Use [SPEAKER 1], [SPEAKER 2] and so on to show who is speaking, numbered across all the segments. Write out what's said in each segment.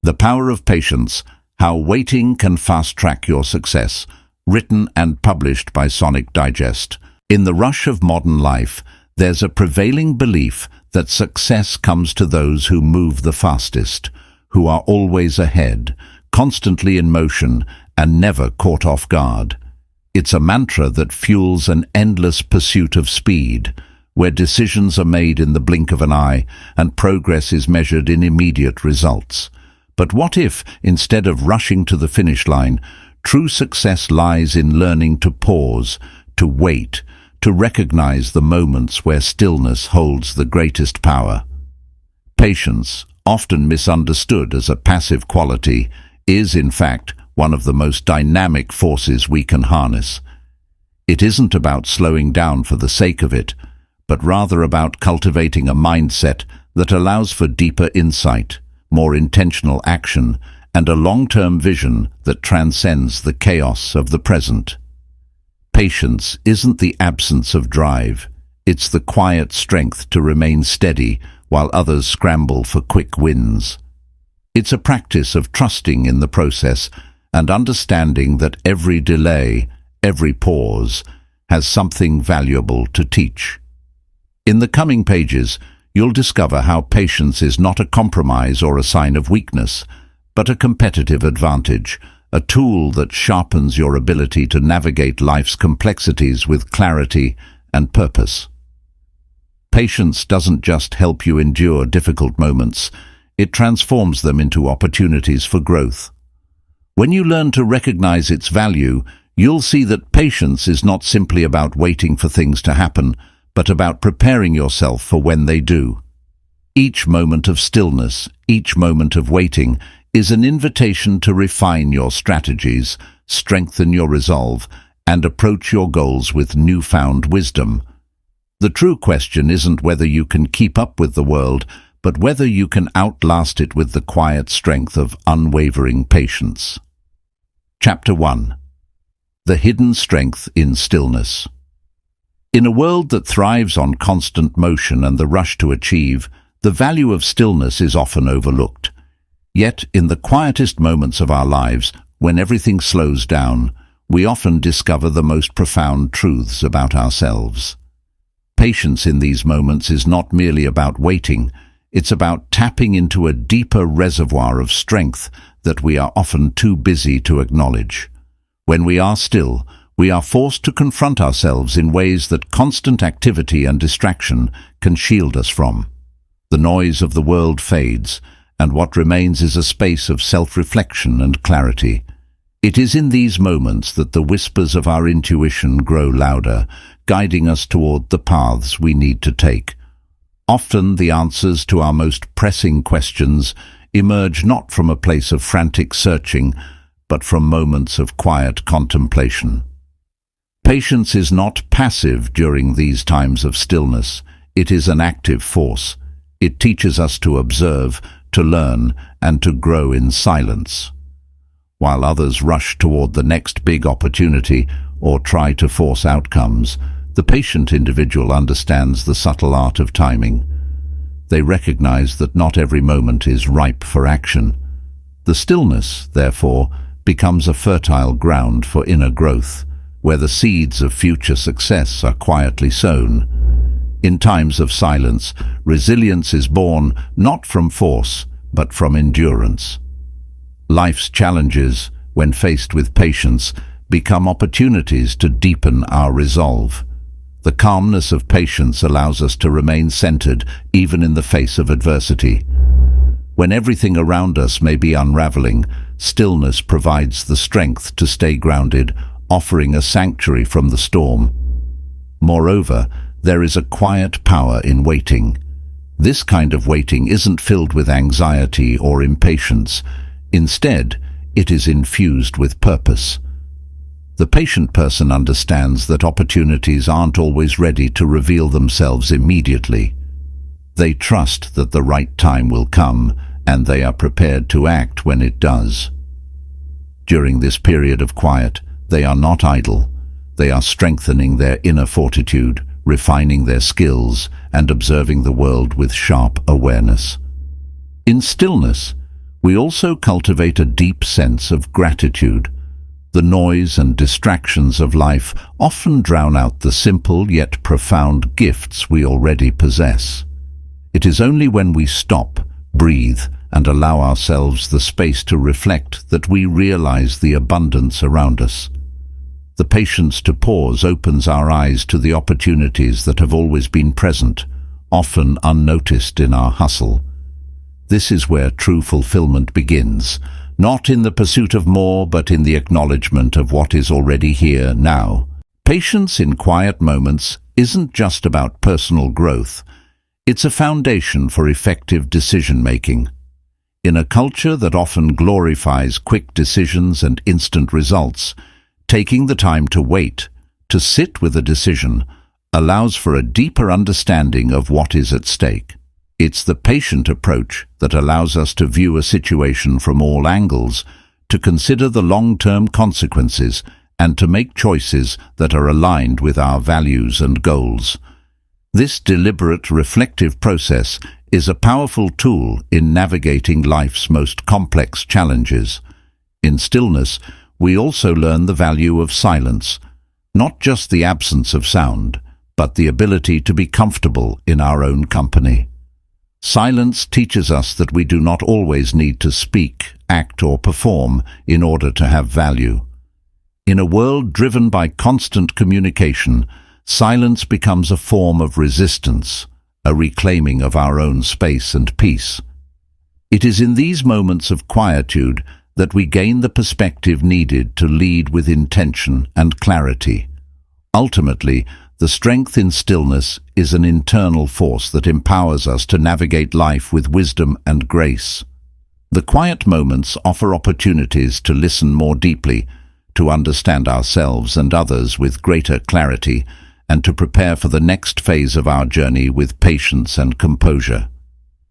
[SPEAKER 1] The Power of Patience, How Waiting Can Fast-Track Your Success, written and published by Sonic Digest. In the rush of modern life, there's a prevailing belief that success comes to those who move the fastest, who are always ahead, constantly in motion, and never caught off guard. It's a mantra that fuels an endless pursuit of speed, where decisions are made in the blink of an eye and progress is measured in immediate results. But what if, instead of rushing to the finish line, true success lies in learning to pause, to wait, to recognize the moments where stillness holds the greatest power? Patience, often misunderstood as a passive quality, is in fact one of the most dynamic forces we can harness. It isn't about slowing down for the sake of it, but rather about cultivating a mindset that allows for deeper insight, more intentional action, and a long-term vision that transcends the chaos of the present. Patience isn't the absence of drive, it's the quiet strength to remain steady while others scramble for quick wins. It's a practice of trusting in the process and understanding that every delay, every pause, has something valuable to teach. In the coming pages, you'll discover how patience is not a compromise or a sign of weakness, but a competitive advantage, a tool that sharpens your ability to navigate life's complexities with clarity and purpose. Patience doesn't just help you endure difficult moments, it transforms them into opportunities for growth. When you learn to recognize its value, you'll see that patience is not simply about waiting for things to happen, but about preparing yourself for when they do. Each moment of stillness, each moment of waiting, is an invitation to refine your strategies, strengthen your resolve, and approach your goals with newfound wisdom. The true question isn't whether you can keep up with the world, but whether you can outlast it with the quiet strength of unwavering patience. Chapter 1. The Hidden Strength in Stillness. In a world that thrives on constant motion and the rush to achieve, the value of stillness is often overlooked. Yet, in the quietest moments of our lives, when everything slows down, we often discover the most profound truths about ourselves. Patience in these moments is not merely about waiting, it's about tapping into a deeper reservoir of strength that we are often too busy to acknowledge. When we are still, we are forced to confront ourselves in ways that constant activity and distraction can shield us from. The noise of the world fades, and what remains is a space of self-reflection and clarity. It is in these moments that the whispers of our intuition grow louder, guiding us toward the paths we need to take. Often the answers to our most pressing questions emerge not from a place of frantic searching, but from moments of quiet contemplation. Patience is not passive during these times of stillness. It is an active force. It teaches us to observe, to learn, and to grow in silence. While others rush toward the next big opportunity or try to force outcomes, the patient individual understands the subtle art of timing. They recognize that not every moment is ripe for action. The stillness, therefore, becomes a fertile ground for inner growth, where the seeds of future success are quietly sown. In times of silence, resilience is born not from force, but from endurance. Life's challenges, when faced with patience, become opportunities to deepen our resolve. The calmness of patience allows us to remain centered even in the face of adversity. When everything around us may be unraveling, stillness provides the strength to stay grounded, offering a sanctuary from the storm. Moreover, there is a quiet power in waiting. This kind of waiting isn't filled with anxiety or impatience. Instead, it is infused with purpose. The patient person understands that opportunities aren't always ready to reveal themselves immediately. They trust that the right time will come, and they are prepared to act when it does. During this period of quiet, they are not idle. They are strengthening their inner fortitude, refining their skills, and observing the world with sharp awareness. In stillness, We also cultivate a deep sense of gratitude. The noise and distractions of life often drown out the simple yet profound gifts we already possess. It is only when we stop, breathe, and allow ourselves the space to reflect that we realize the abundance around us. The patience to pause opens our eyes to the opportunities that have always been present, often unnoticed in our hustle. This is where true fulfillment begins, not in the pursuit of more, but in the acknowledgement of what is already here now. Patience in quiet moments isn't just about personal growth. It's a foundation for effective decision-making. In a culture that often glorifies quick decisions and instant results, taking the time to wait, to sit with a decision, allows for a deeper understanding of what is at stake. It's the patient approach that allows us to view a situation from all angles, to consider the long-term consequences, and to make choices that are aligned with our values and goals. This deliberate, reflective process is a powerful tool in navigating life's most complex challenges. In stillness, we also learn the value of silence, not just the absence of sound, but the ability to be comfortable in our own company. Silence teaches us that we do not always need to speak, act, or perform in order to have value. In a world driven by constant communication, silence becomes a form of resistance, a reclaiming of our own space and peace. It is in these moments of quietude that we gain the perspective needed to lead with intention and clarity. Ultimately, the strength in stillness is an internal force that empowers us to navigate life with wisdom and grace. The quiet moments offer opportunities to listen more deeply, to understand ourselves and others with greater clarity, and to prepare for the next phase of our journey with patience and composure.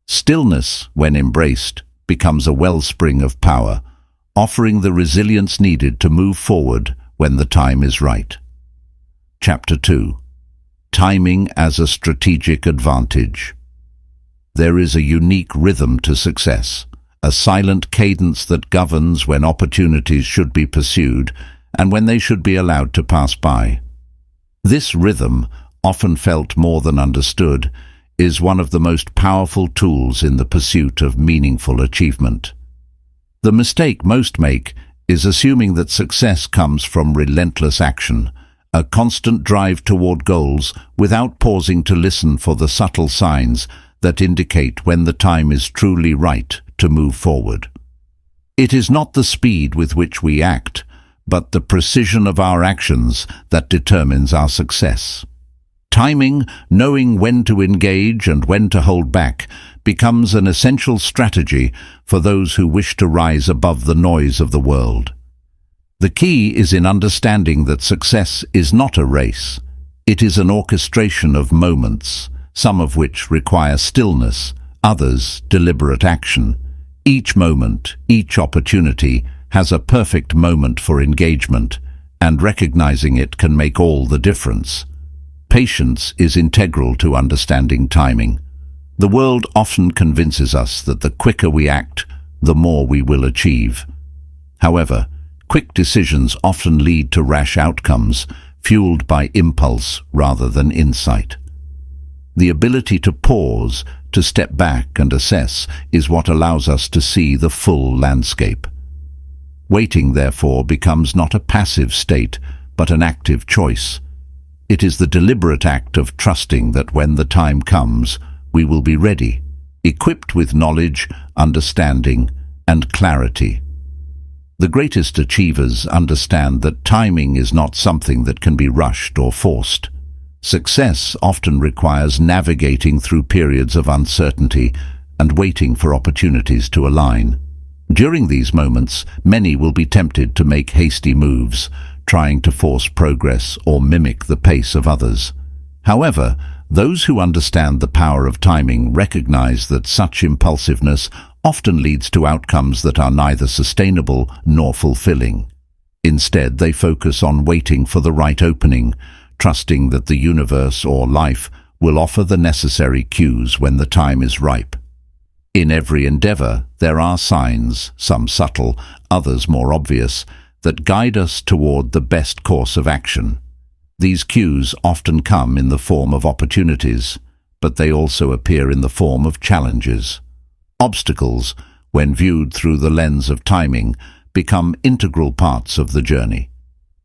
[SPEAKER 1] Stillness, when embraced, becomes a wellspring of power, offering the resilience needed to move forward when the time is right. Chapter 2. Timing as a strategic advantage. There is a unique rhythm to success, a silent cadence that governs when opportunities should be pursued and when they should be allowed to pass by. This rhythm, often felt more than understood, is one of the most powerful tools in the pursuit of meaningful achievement. The mistake most make is assuming that success comes from relentless action, a constant drive toward goals without pausing to listen for the subtle signs that indicate when the time is truly right to move forward. It is not the speed with which we act, but the precision of our actions that determines our success. Timing, knowing when to engage and when to hold back, becomes an essential strategy for those who wish to rise above the noise of the world. The key is in understanding that success is not a race. It is an orchestration of moments, some of which require stillness, others deliberate action. Each moment, each opportunity, has a perfect moment for engagement, and recognizing it can make all the difference. Patience is integral to understanding timing. The world often convinces us that the quicker we act, the more we will achieve. However, quick decisions often lead to rash outcomes, fueled by impulse rather than insight. The ability to pause, to step back and assess, is what allows us to see the full landscape. Waiting, therefore, becomes not a passive state, but an active choice. It is the deliberate act of trusting that when the time comes, we will be ready, equipped with knowledge, understanding, and clarity. The greatest achievers understand that timing is not something that can be rushed or forced. Success often requires navigating through periods of uncertainty and waiting for opportunities to align. During these moments, many will be tempted to make hasty moves, trying to force progress or mimic the pace of others. However, those who understand the power of timing recognize that such impulsiveness often leads to outcomes that are neither sustainable nor fulfilling. Instead, they focus on waiting for the right opening, trusting that the universe or life will offer the necessary cues when the time is ripe. In every endeavor, there are signs, some subtle, others more obvious, that guide us toward the best course of action. These cues often come in the form of opportunities, but they also appear in the form of challenges. Obstacles, when viewed through the lens of timing, become integral parts of the journey.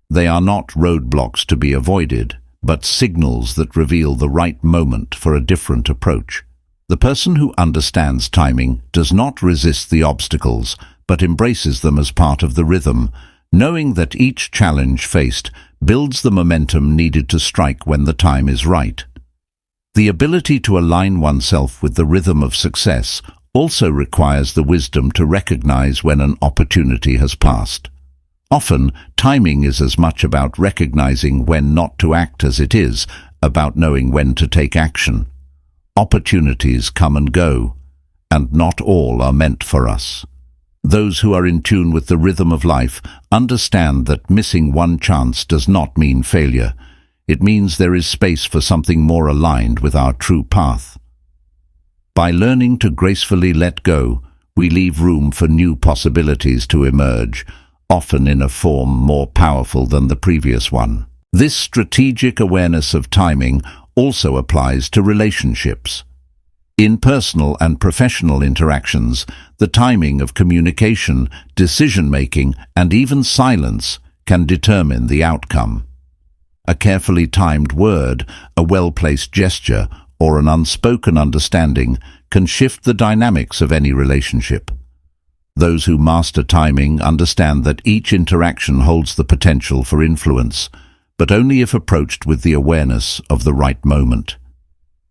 [SPEAKER 1] They are not roadblocks to be avoided, but signals that reveal the right moment for a different approach. The person who understands timing does not resist the obstacles, but embraces them as part of the rhythm, knowing that each challenge faced builds the momentum needed to strike when the time is right. The ability to align oneself with the rhythm of success also requires the wisdom to recognize when an opportunity has passed. Often, timing is as much about recognizing when not to act as it is about knowing when to take action. Opportunities come and go, and not all are meant for us. Those who are in tune with the rhythm of life understand that missing one chance does not mean failure. It means there is space for something more aligned with our true path. By learning to gracefully let go, we leave room for new possibilities to emerge, often in a form more powerful than the previous one. This strategic awareness of timing also applies to relationships. In personal and professional interactions, the timing of communication, decision-making, and even silence can determine the outcome. A carefully timed word, a well-placed gesture, or an unspoken understanding can shift the dynamics of any relationship. Those who master timing understand that each interaction holds the potential for influence, but only if approached with the awareness of the right moment.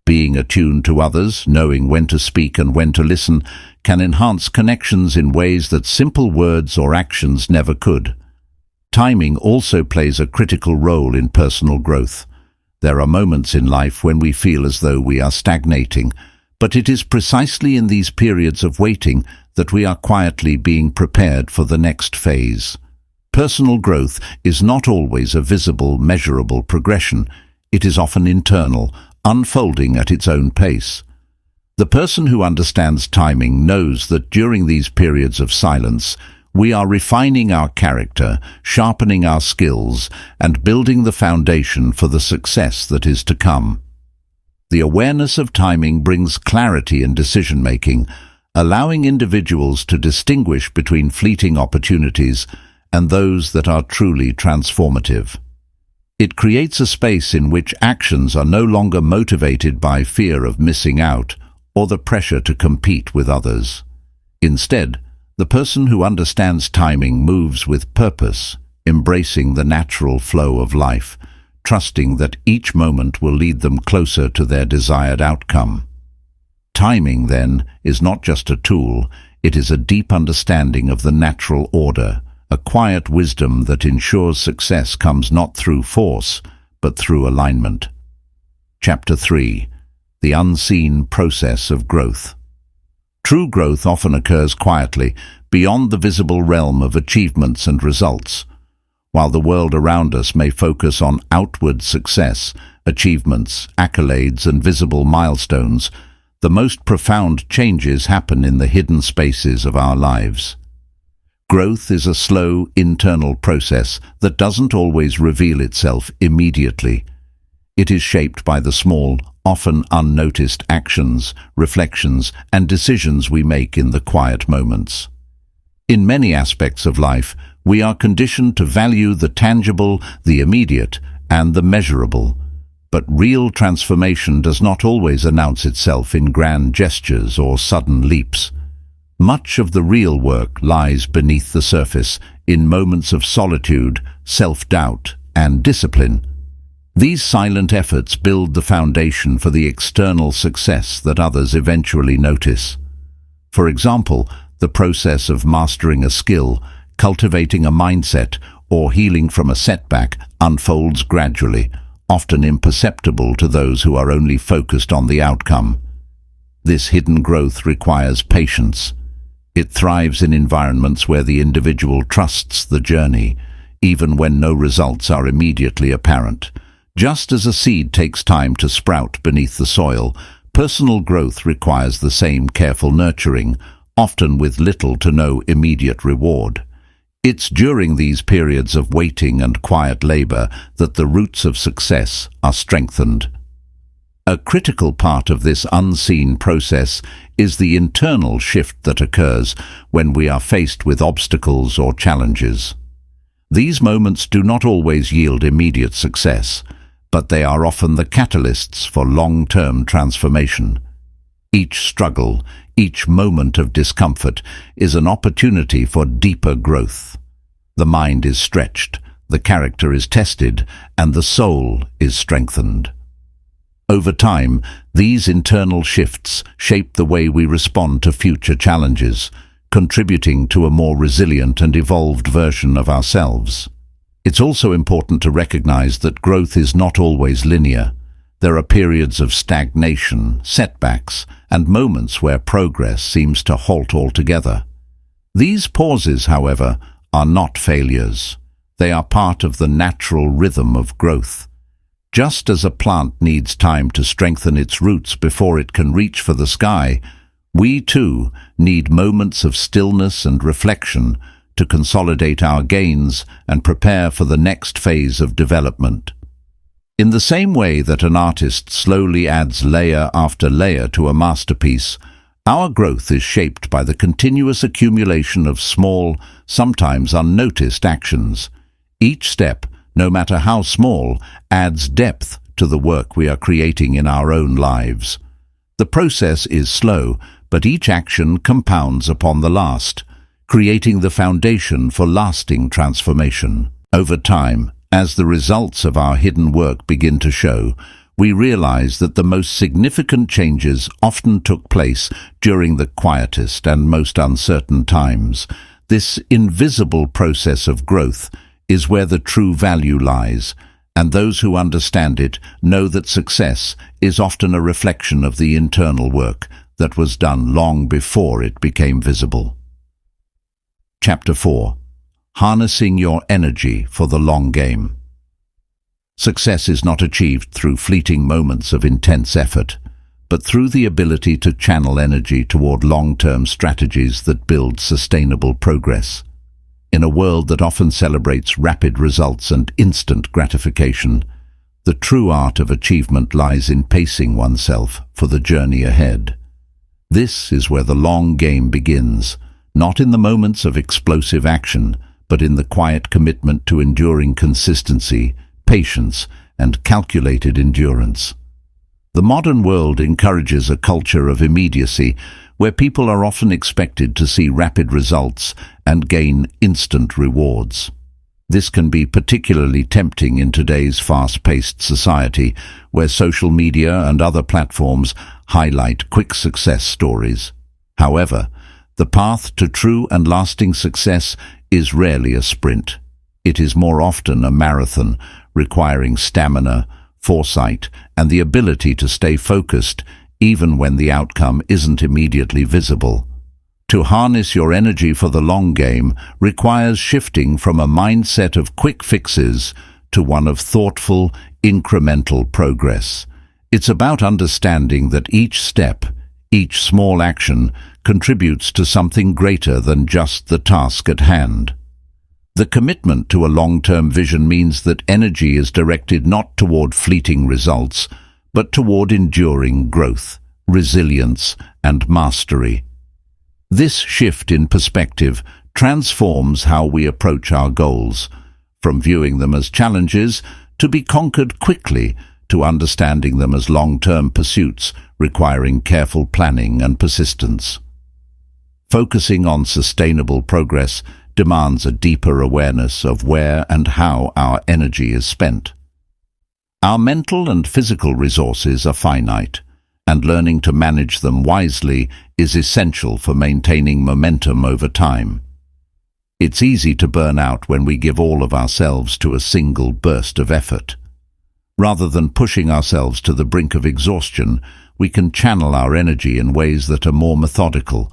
[SPEAKER 1] Being attuned to others, knowing when to speak and when to listen, can enhance connections in ways that simple words or actions never could. Timing also plays a critical role in personal growth. There are moments in life when we feel as though we are stagnating, but it is precisely in these periods of waiting that we are quietly being prepared for the next phase. Personal growth is not always a visible, measurable progression. It is often internal, unfolding at its own pace. The person who understands timing knows that during these periods of silence, we are refining our character, sharpening our skills, and building the foundation for the success that is to come. The awareness of timing brings clarity in decision-making, allowing individuals to distinguish between fleeting opportunities and those that are truly transformative. It creates a space in which actions are no longer motivated by fear of missing out or the pressure to compete with others. Instead, the person who understands timing moves with purpose, embracing the natural flow of life, trusting that each moment will lead them closer to their desired outcome. Timing, then, is not just a tool, it is a deep understanding of the natural order, a quiet wisdom that ensures success comes not through force, but through alignment. Chapter 3. The Unseen Process of Growth. True growth often occurs quietly, beyond the visible realm of achievements and results. While the world around us may focus on outward success, achievements, accolades, and visible milestones, the most profound changes happen in the hidden spaces of our lives. Growth is a slow, internal process that doesn't always reveal itself immediately. It is shaped by the small, often unnoticed actions, reflections, and decisions we make in the quiet moments. In many aspects of life, we are conditioned to value the tangible, the immediate, and the measurable. But real transformation does not always announce itself in grand gestures or sudden leaps. Much of the real work lies beneath the surface, in moments of solitude, self-doubt, and discipline. These silent efforts build the foundation for the external success that others eventually notice. For example, the process of mastering a skill, cultivating a mindset, or healing from a setback unfolds gradually, often imperceptible to those who are only focused on the outcome. This hidden growth requires patience. It thrives in environments where the individual trusts the journey, even when no results are immediately apparent. Just as a seed takes time to sprout beneath the soil, Personal growth requires the same careful nurturing, often with little to no immediate reward. It's during these periods of waiting and quiet labor that the roots of success are strengthened. A critical part of this unseen process is the internal shift that occurs when we are faced with obstacles or challenges. These moments do not always yield immediate success, but they are often the catalysts for long-term transformation. Each struggle, each moment of discomfort is an opportunity for deeper growth. The mind is stretched, the character is tested, and the soul is strengthened. Over time, these internal shifts shape the way we respond to future challenges, contributing to a more resilient and evolved version of ourselves. It's also important to recognize that growth is not always linear. There are periods of stagnation, setbacks, and moments where progress seems to halt altogether. These pauses, however, are not failures. They are part of the natural rhythm of growth. Just as a plant needs time to strengthen its roots before it can reach for the sky, we too need moments of stillness and reflection to consolidate our gains and prepare for the next phase of development. In the same way that an artist slowly adds layer after layer to a masterpiece, our growth is shaped by the continuous accumulation of small, sometimes unnoticed actions. Each step, no matter how small, adds depth to the work we are creating in our own lives. The process is slow, but each action compounds upon the last, creating the foundation for lasting transformation. Over time, as the results of our hidden work begin to show, we realize that the most significant changes often took place during the quietest and most uncertain times. This invisible process of growth is where the true value lies, and those who understand it know that success is often a reflection of the internal work that was done long before it became visible. Chapter 4. Harnessing your energy for the long game. Success is not achieved through fleeting moments of intense effort, but through the ability to channel energy toward long-term strategies that build sustainable progress. In a world that often celebrates rapid results and instant gratification, the true art of achievement lies in pacing oneself for the journey ahead. This is where the long game begins, not in the moments of explosive action, but in the quiet commitment to enduring consistency, patience, and calculated endurance. The modern world encourages a culture of immediacy, where people are often expected to see rapid results and gain instant rewards. This can be particularly tempting in today's fast-paced society, where social media and other platforms highlight quick success stories. However, the path to true and lasting success is rarely a sprint. It is more often a marathon, requiring stamina, foresight, and the ability to stay focused even when the outcome isn't immediately visible. To harness your energy for the long game requires shifting from a mindset of quick fixes to one of thoughtful, incremental progress. It's about understanding that each step, each small action, contributes to something greater than just the task at hand. The commitment to a long-term vision means that energy is directed not toward fleeting results, but toward enduring growth, resilience, and mastery. This shift in perspective transforms how we approach our goals, from viewing them as challenges to be conquered quickly, to understanding them as long-term pursuits requiring careful planning and persistence. Focusing on sustainable progress demands a deeper awareness of where and how our energy is spent. Our mental and physical resources are finite, and learning to manage them wisely is essential for maintaining momentum over time. It's easy to burn out when we give all of ourselves to a single burst of effort. Rather than pushing ourselves to the brink of exhaustion, we can channel our energy in ways that are more methodical,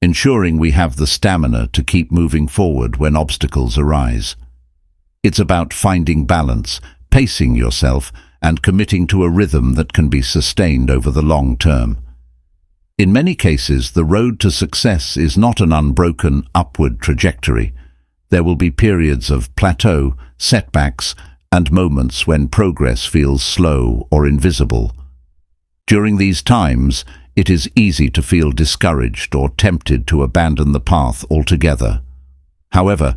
[SPEAKER 1] ensuring we have the stamina to keep moving forward when obstacles arise. It's about finding balance, pacing yourself, and committing to a rhythm that can be sustained over the long term. In many cases, the road to success is not an unbroken upward trajectory. There will be periods of plateau, setbacks, and moments when progress feels slow or invisible. During these times, it is easy to feel discouraged or tempted to abandon the path altogether. However,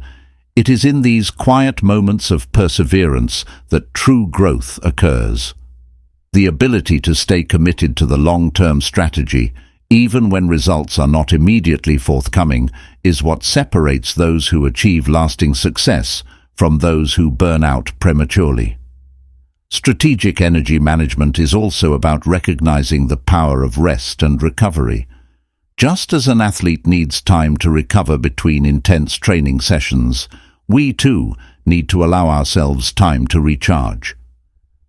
[SPEAKER 1] it is in these quiet moments of perseverance that true growth occurs. The ability to stay committed to the long-term strategy, even when results are not immediately forthcoming, is what separates those who achieve lasting success from those who burn out prematurely. Strategic energy management is also about recognizing the power of rest and recovery. Just as an athlete needs time to recover between intense training sessions, we too need to allow ourselves time to recharge.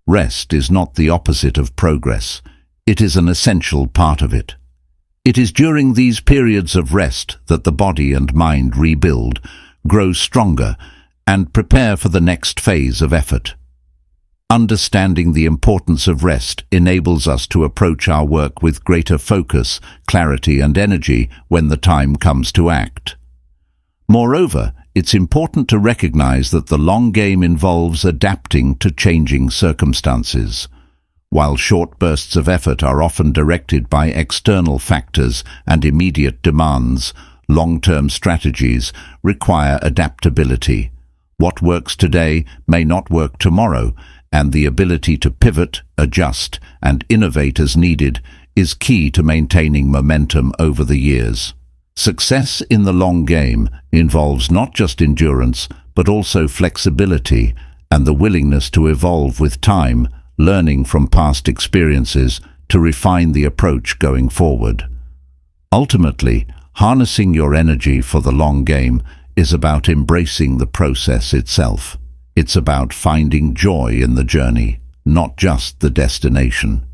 [SPEAKER 1] Rest is not the opposite of progress. It is an essential part of it. It is during these periods of rest that the body and mind rebuild, grow stronger, and prepare for the next phase of effort. Understanding the importance of rest enables us to approach our work with greater focus, clarity, and energy when the time comes to act. Moreover, it's important to recognize that the long game involves adapting to changing circumstances. While short bursts of effort are often directed by external factors and immediate demands, long-term strategies require adaptability. What works today may not work tomorrow, and the ability to pivot, adjust, and innovate as needed is key to maintaining momentum over the years. Success in the long game involves not just endurance, but also flexibility and the willingness to evolve with time, learning from past experiences to refine the approach going forward. Ultimately, harnessing your energy for the long game is about embracing the process itself. It's about finding joy in the journey, not just the destination.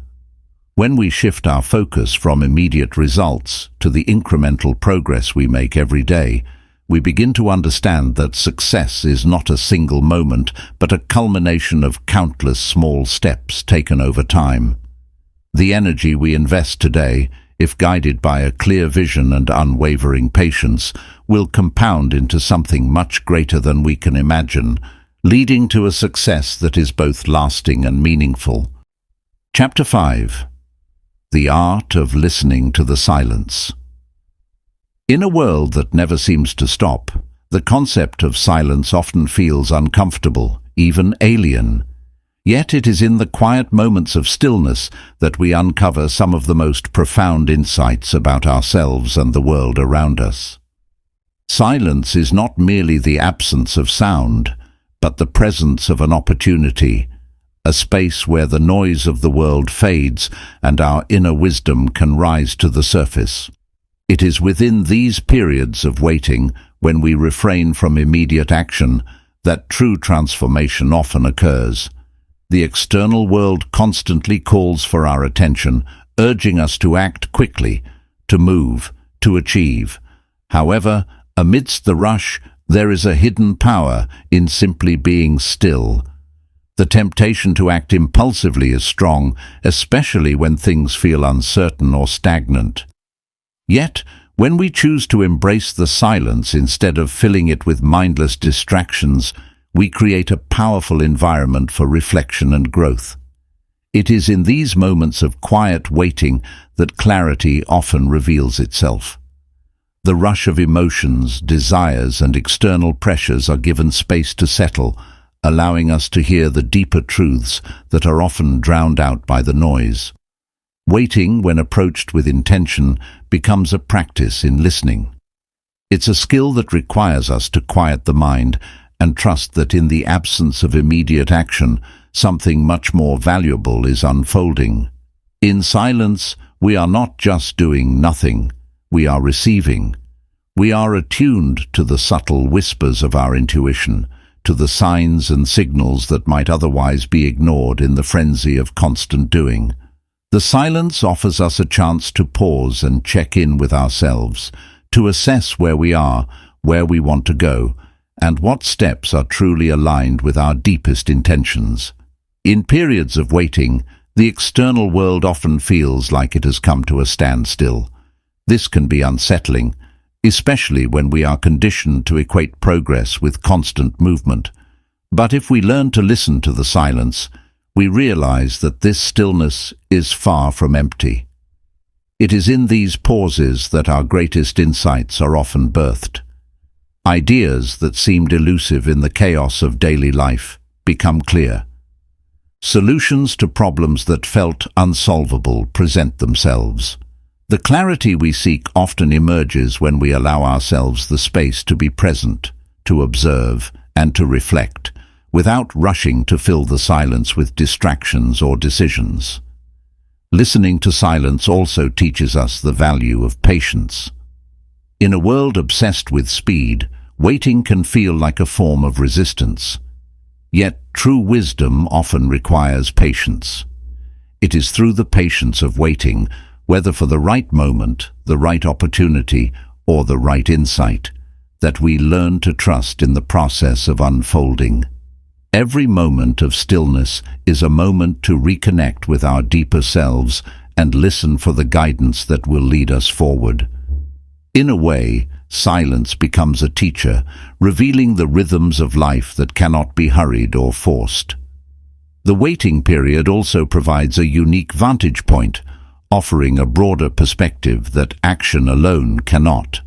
[SPEAKER 1] When we shift our focus from immediate results to the incremental progress we make every day, we begin to understand that success is not a single moment, but a culmination of countless small steps taken over time. The energy we invest today, if guided by a clear vision and unwavering patience, will compound into something much greater than we can imagine, leading to a success that is both lasting and meaningful. Chapter 5. The Art of Listening to the Silence. In a world that never seems to stop, the concept of silence often feels uncomfortable, even alien. Yet it is in the quiet moments of stillness that we uncover some of the most profound insights about ourselves and the world around us. Silence is not merely the absence of sound, but the presence of an opportunity, a space where the noise of the world fades and our inner wisdom can rise to the surface. It is within these periods of waiting, when we refrain from immediate action, that true transformation often occurs. The external world constantly calls for our attention, urging us to act quickly, to move, to achieve. However, amidst the rush, there is a hidden power in simply being still. The temptation to act impulsively is strong, especially when things feel uncertain or stagnant. Yet, when we choose to embrace the silence instead of filling it with mindless distractions, we create a powerful environment for reflection and growth. It is in these moments of quiet waiting that clarity often reveals itself. The rush of emotions, desires, and external pressures are given space to settle, allowing us to hear the deeper truths that are often drowned out by the noise. Waiting, when approached with intention, becomes a practice in listening. It's a skill that requires us to quiet the mind and trust that in the absence of immediate action, something much more valuable is unfolding. In silence, we are not just doing nothing, we are receiving. We are attuned to the subtle whispers of our intuition, to the signs and signals that might otherwise be ignored in the frenzy of constant doing. The silence offers us a chance to pause and check in with ourselves, to assess where we are, where we want to go, and what steps are truly aligned with our deepest intentions. In periods of waiting, the external world often feels like it has come to a standstill. This can be unsettling, especially when we are conditioned to equate progress with constant movement. But if we learn to listen to the silence, we realize that this stillness is far from empty. It is in these pauses that our greatest insights are often birthed. Ideas that seemed elusive in the chaos of daily life become clear. Solutions to problems that felt unsolvable present themselves. The clarity we seek often emerges when we allow ourselves the space to be present, to observe, and to reflect, without rushing to fill the silence with distractions or decisions. Listening to silence also teaches us the value of patience. In a world obsessed with speed, waiting can feel like a form of resistance. Yet true wisdom often requires patience. It is through the patience of waiting, whether for the right moment, the right opportunity, or the right insight, that we learn to trust in the process of unfolding. Every moment of stillness is a moment to reconnect with our deeper selves and listen for the guidance that will lead us forward. In a way, silence becomes a teacher, revealing the rhythms of life that cannot be hurried or forced. The waiting period also provides a unique vantage point, offering a broader perspective that action alone cannot.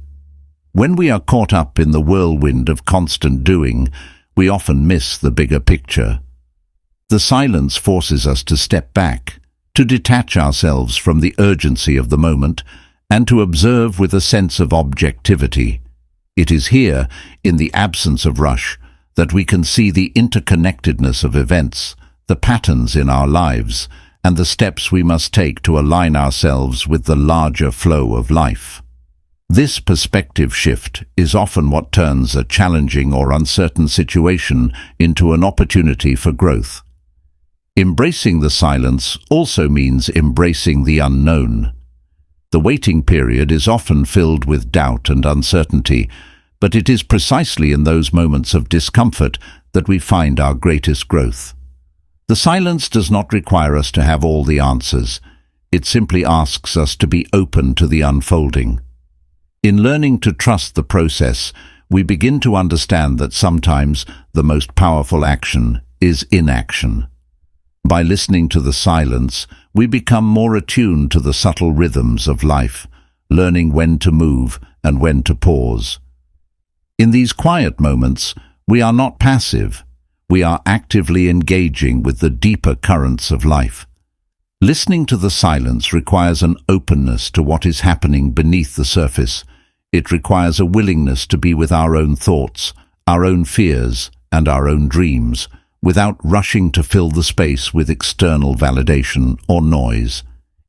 [SPEAKER 1] When we are caught up in the whirlwind of constant doing, we often miss the bigger picture. The silence forces us to step back, to detach ourselves from the urgency of the moment, and to observe with a sense of objectivity. It is here, in the absence of rush, that we can see the interconnectedness of events, the patterns in our lives, and the steps we must take to align ourselves with the larger flow of life. This perspective shift is often what turns a challenging or uncertain situation into an opportunity for growth. Embracing the silence also means embracing the unknown. The waiting period is often filled with doubt and uncertainty, but it is precisely in those moments of discomfort that we find our greatest growth. The silence does not require us to have all the answers. It simply asks us to be open to the unfolding. In learning to trust the process, we begin to understand that sometimes the most powerful action is inaction. By listening to the silence, we become more attuned to the subtle rhythms of life, learning when to move and when to pause. In these quiet moments, we are not passive. We are actively engaging with the deeper currents of life. Listening to the silence requires an openness to what is happening beneath the surface. It requires a willingness to be with our own thoughts, our own fears, and our own dreams, without rushing to fill the space with external validation or noise.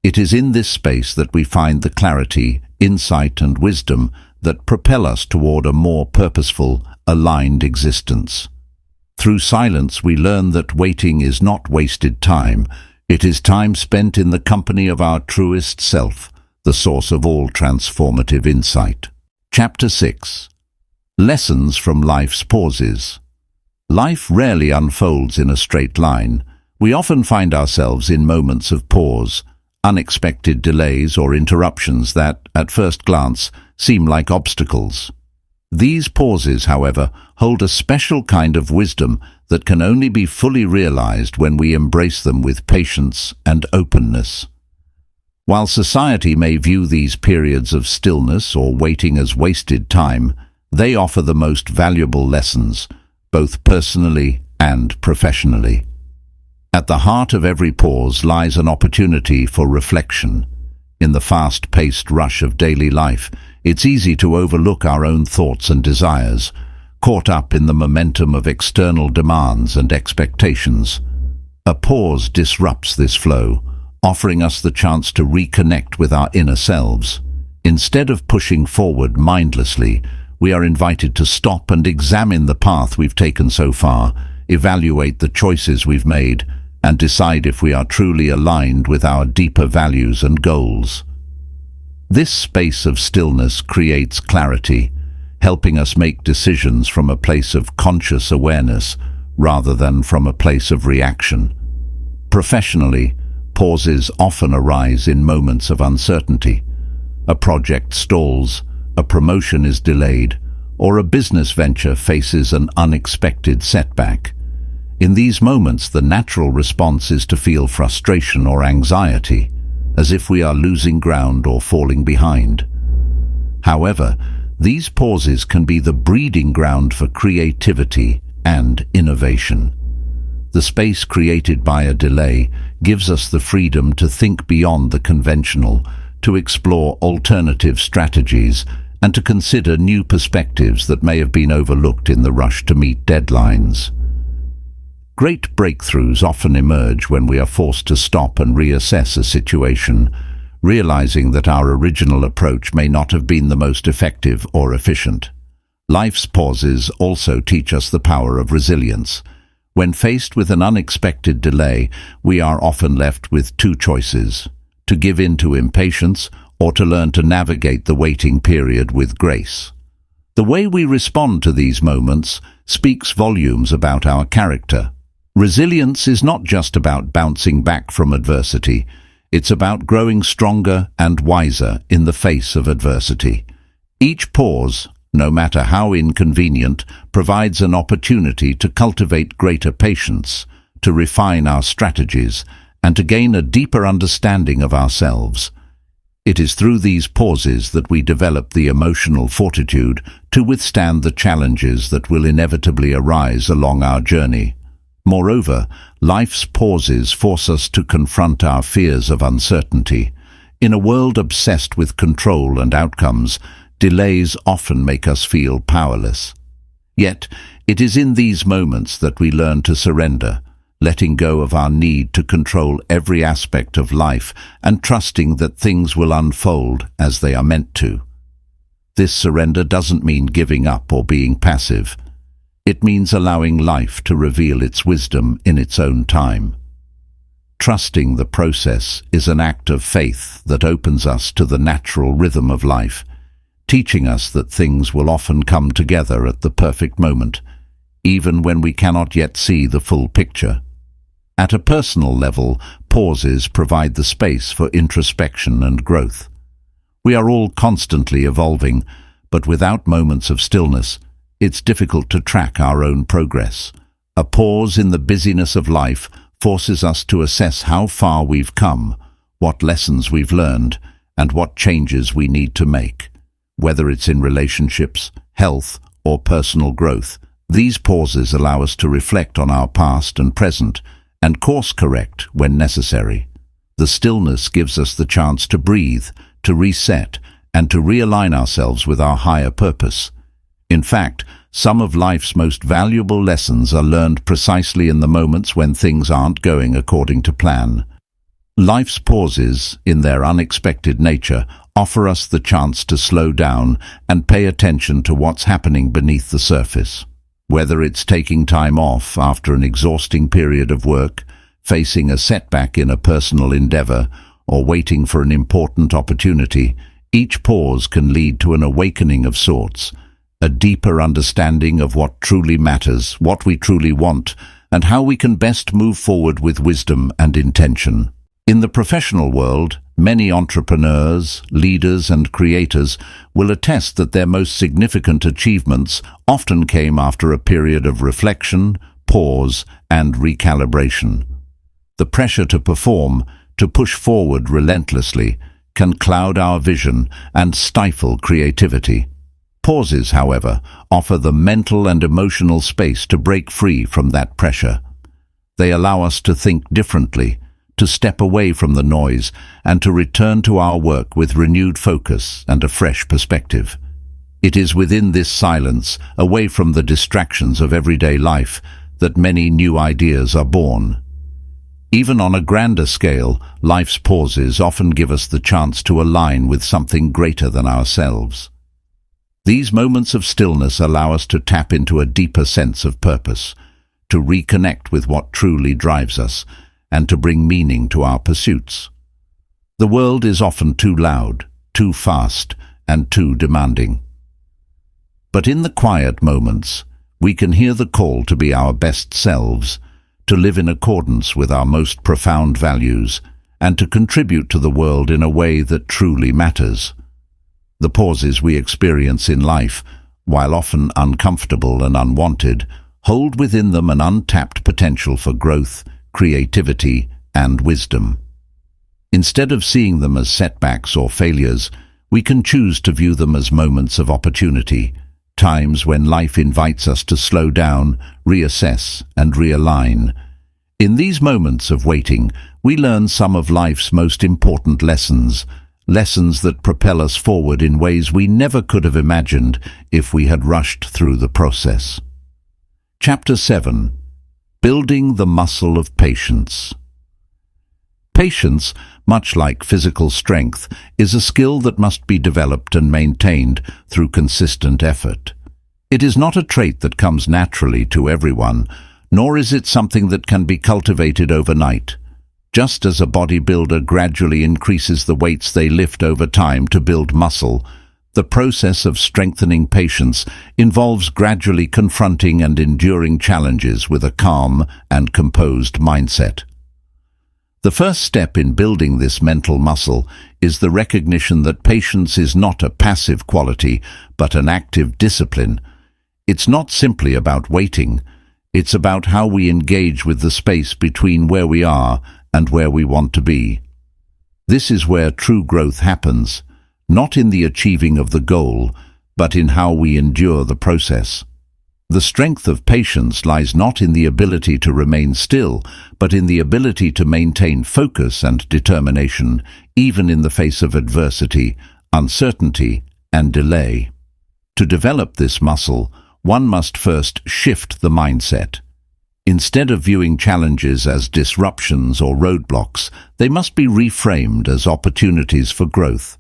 [SPEAKER 1] It is in this space that we find the clarity, insight, and wisdom that propel us toward a more purposeful, aligned existence. Through silence, we learn that waiting is not wasted time. It is time spent in the company of our truest self, the source of all transformative insight. Chapter 6. Lessons from life's pauses. Life rarely unfolds in a straight line. We often find ourselves in moments of pause, unexpected delays or interruptions that, at first glance, seem like obstacles. These pauses, however, hold a special kind of wisdom that can only be fully realized when we embrace them with patience and openness. While society may view these periods of stillness or waiting as wasted time, they offer the most valuable lessons, both personally and professionally. At the heart of every pause lies an opportunity for reflection. In the fast-paced rush of daily life, it's easy to overlook our own thoughts and desires, caught up in the momentum of external demands and expectations. A pause disrupts this flow, offering us the chance to reconnect with our inner selves. Instead of pushing forward mindlessly, we are invited to stop and examine the path we've taken so far, evaluate the choices we've made, and decide if we are truly aligned with our deeper values and goals. This space of stillness creates clarity, helping us make decisions from a place of conscious awareness rather than from a place of reaction. Professionally, pauses often arise in moments of uncertainty. A project stalls, a promotion is delayed, or a business venture faces an unexpected setback. In these moments, the natural response is to feel frustration or anxiety, as if we are losing ground or falling behind. However, these pauses can be the breeding ground for creativity and innovation. The space created by a delay gives us the freedom to think beyond the conventional, to explore alternative strategies, and to consider new perspectives that may have been overlooked in the rush to meet deadlines. Great breakthroughs often emerge when we are forced to stop and reassess a situation, realizing that our original approach may not have been the most effective or efficient. Life's pauses also teach us the power of resilience. When faced with an unexpected delay, we are often left with two choices: to give in to impatience or to learn to navigate the waiting period with grace. The way we respond to these moments speaks volumes about our character. Resilience is not just about bouncing back from adversity. It's about growing stronger and wiser in the face of adversity. Each pause, no matter how inconvenient, provides an opportunity to cultivate greater patience, to refine our strategies, and to gain a deeper understanding of ourselves. It is through these pauses that we develop the emotional fortitude to withstand the challenges that will inevitably arise along our journey. Moreover, life's pauses force us to confront our fears of uncertainty. In a world obsessed with control and outcomes, delays often make us feel powerless. Yet, it is in these moments that we learn to surrender, letting go of our need to control every aspect of life and trusting that things will unfold as they are meant to. This surrender doesn't mean giving up or being passive. It means allowing life to reveal its wisdom in its own time. Trusting the process is an act of faith that opens us to the natural rhythm of life, teaching us that things will often come together at the perfect moment, even when we cannot yet see the full picture. At a personal level, pauses provide the space for introspection and growth. We are all constantly evolving, but without moments of stillness, it's difficult to track our own progress. A pause in the busyness of life forces us to assess how far we've come, what lessons we've learned, and what changes we need to make. Whether it's in relationships, health, or personal growth, these pauses allow us to reflect on our past and present and course correct when necessary. The stillness gives us the chance to breathe, to reset, and to realign ourselves with our higher purpose. In fact, some of life's most valuable lessons are learned precisely in the moments when things aren't going according to plan. Life's pauses, in their unexpected nature, offer us the chance to slow down and pay attention to what's happening beneath the surface. Whether it's taking time off after an exhausting period of work, facing a setback in a personal endeavor, or waiting for an important opportunity, each pause can lead to an awakening of sorts, a deeper understanding of what truly matters, what we truly want, and how we can best move forward with wisdom and intention. In the professional world, many entrepreneurs, leaders, and creators will attest that their most significant achievements often came after a period of reflection, pause, and recalibration. The pressure to perform, to push forward relentlessly, can cloud our vision and stifle creativity. Pauses, however, offer the mental and emotional space to break free from that pressure. They allow us to think differently, to step away from the noise, and to return to our work with renewed focus and a fresh perspective. It is within this silence, away from the distractions of everyday life, that many new ideas are born. Even on a grander scale, life's pauses often give us the chance to align with something greater than ourselves. These moments of stillness allow us to tap into a deeper sense of purpose, to reconnect with what truly drives us, and to bring meaning to our pursuits. The world is often too loud, too fast, and too demanding. But in the quiet moments, we can hear the call to be our best selves, to live in accordance with our most profound values, and to contribute to the world in a way that truly matters. The pauses we experience in life, while often uncomfortable and unwanted, hold within them an untapped potential for growth, creativity, and wisdom. Instead of seeing them as setbacks or failures, we can choose to view them as moments of opportunity, times when life invites us to slow down, reassess, and realign. In these moments of waiting, we learn some of life's most important lessons that propel us forward in ways we never could have imagined if we had rushed through the process. Chapter 7. Building the Muscle of Patience. Patience, much like physical strength, is a skill that must be developed and maintained through consistent effort. It is not a trait that comes naturally to everyone, nor is it something that can be cultivated overnight. Just as a bodybuilder gradually increases the weights they lift over time to build muscle, the process of strengthening patience involves gradually confronting and enduring challenges with a calm and composed mindset. The first step in building this mental muscle is the recognition that patience is not a passive quality, but an active discipline. It's not simply about waiting. It's about how we engage with the space between where we are and where we want to be. This is where true growth happens, not in the achieving of the goal, but in how we endure the process. The strength of patience lies not in the ability to remain still, but in the ability to maintain focus and determination, even in the face of adversity, uncertainty, and delay. To develop this muscle, one must first shift the mindset. Instead of viewing challenges as disruptions or roadblocks, they must be reframed as opportunities for growth.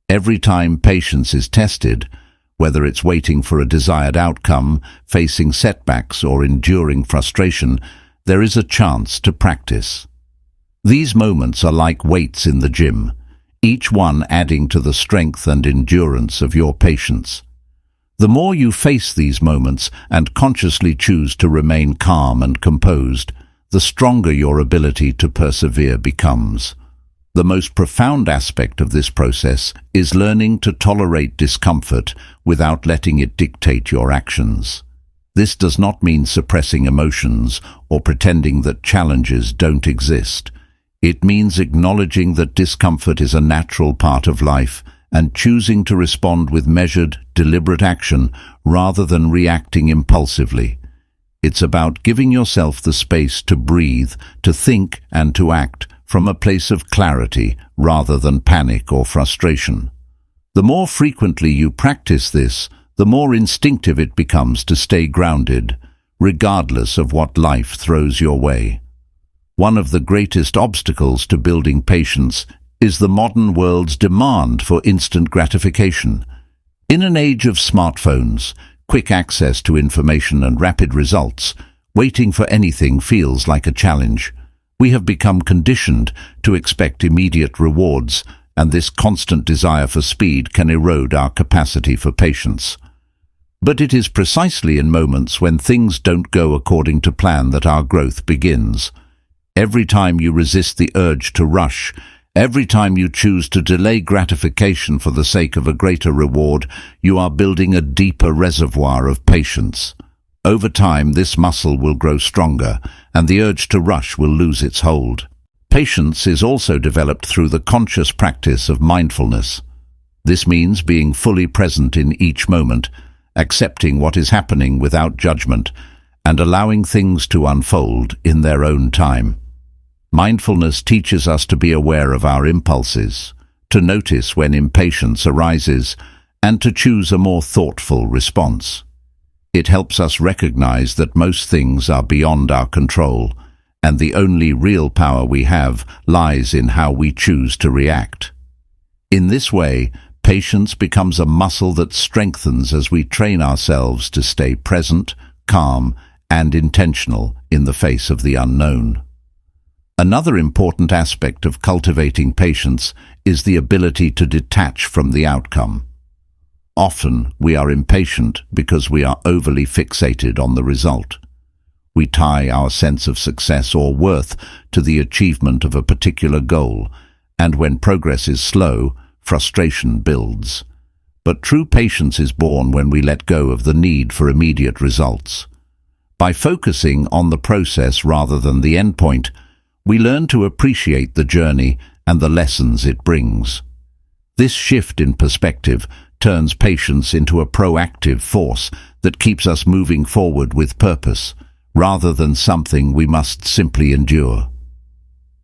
[SPEAKER 1] Every time patience is tested, whether it's waiting for a desired outcome, facing setbacks, or enduring frustration, there is a chance to practice. These moments are like weights in the gym, each one adding to the strength and endurance of your patience. The more you face these moments and consciously choose to remain calm and composed, the stronger your ability to persevere becomes. The most profound aspect of this process is learning to tolerate discomfort without letting it dictate your actions. This does not mean suppressing emotions or pretending that challenges don't exist. It means acknowledging that discomfort is a natural part of life and choosing to respond with measured, deliberate action rather than reacting impulsively. It's about giving yourself the space to breathe, to think, and to act from a place of clarity rather than panic or frustration. The more frequently you practice this, the more instinctive it becomes to stay grounded, regardless of what life throws your way. One of the greatest obstacles to building patience is the modern world's demand for instant gratification. In an age of smartphones, quick access to information and rapid results, waiting for anything feels like a challenge. We have become conditioned to expect immediate rewards, and this constant desire for speed can erode our capacity for patience. But it is precisely in moments when things don't go according to plan that our growth begins. Every time you resist the urge to rush, every time you choose to delay gratification for the sake of a greater reward, you are building a deeper reservoir of patience. Over time, this muscle will grow stronger, and the urge to rush will lose its hold. Patience is also developed through the conscious practice of mindfulness. This means being fully present in each moment, accepting what is happening without judgment, and allowing things to unfold in their own time. Mindfulness teaches us to be aware of our impulses, to notice when impatience arises, and to choose a more thoughtful response. It helps us recognize that most things are beyond our control, and the only real power we have lies in how we choose to react. In this way, patience becomes a muscle that strengthens as we train ourselves to stay present, calm, and intentional in the face of the unknown. Another important aspect of cultivating patience is the ability to detach from the outcome. Often, we are impatient because we are overly fixated on the result. We tie our sense of success or worth to the achievement of a particular goal, and when progress is slow, frustration builds. But true patience is born when we let go of the need for immediate results. By focusing on the process rather than the endpoint, we learn to appreciate the journey and the lessons it brings. This shift in perspective turns patience into a proactive force that keeps us moving forward with purpose, rather than something we must simply endure.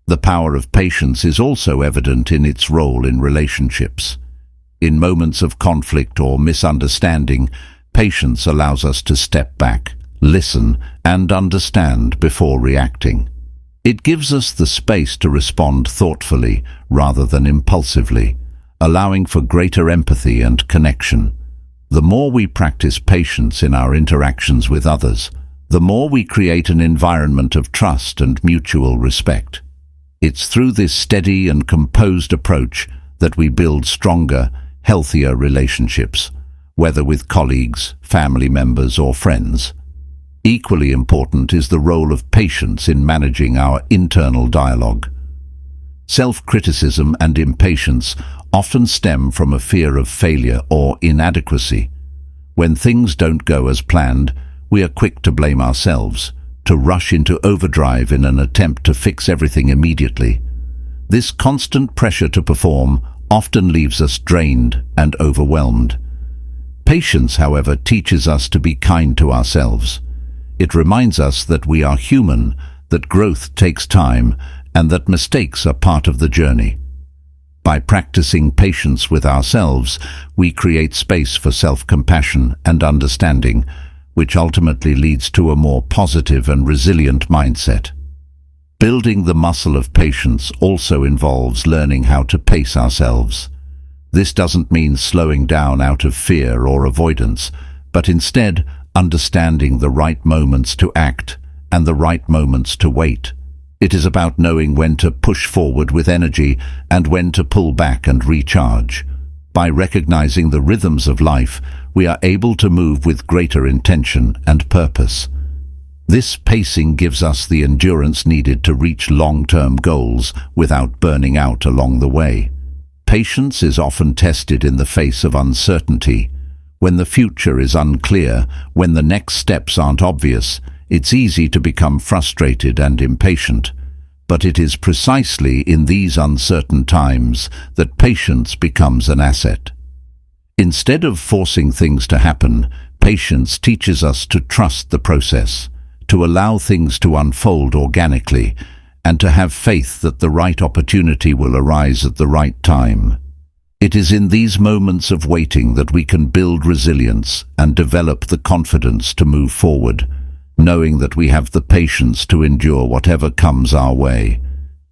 [SPEAKER 1] The power of patience is also evident in its role in relationships. In moments of conflict or misunderstanding, patience allows us to step back, listen, and understand before reacting. It gives us the space to respond thoughtfully rather than impulsively, allowing for greater empathy and connection. The more we practice patience in our interactions with others, the more we create an environment of trust and mutual respect. It's through this steady and composed approach that we build stronger, healthier relationships, whether with colleagues, family members, or friends. Equally important is the role of patience in managing our internal dialogue. Self-criticism and impatience often stem from a fear of failure or inadequacy. When things don't go as planned, we are quick to blame ourselves, to rush into overdrive in an attempt to fix everything immediately. This constant pressure to perform often leaves us drained and overwhelmed. Patience, however, teaches us to be kind to ourselves. It reminds us that we are human, that growth takes time, and that mistakes are part of the journey. By practicing patience with ourselves, we create space for self-compassion and understanding, which ultimately leads to a more positive and resilient mindset. Building the muscle of patience also involves learning how to pace ourselves. This doesn't mean slowing down out of fear or avoidance, but instead understanding the right moments to act and the right moments to wait. It is about knowing when to push forward with energy and when to pull back and recharge. By recognizing the rhythms of life, we are able to move with greater intention and purpose. This pacing gives us the endurance needed to reach long-term goals without burning out along the way. Patience is often tested in the face of uncertainty. When the future is unclear, when the next steps aren't obvious, it's easy to become frustrated and impatient. But it is precisely in these uncertain times that patience becomes an asset. Instead of forcing things to happen, patience teaches us to trust the process, to allow things to unfold organically, and to have faith that the right opportunity will arise at the right time. It is in these moments of waiting that we can build resilience and develop the confidence to move forward, knowing that we have the patience to endure whatever comes our way.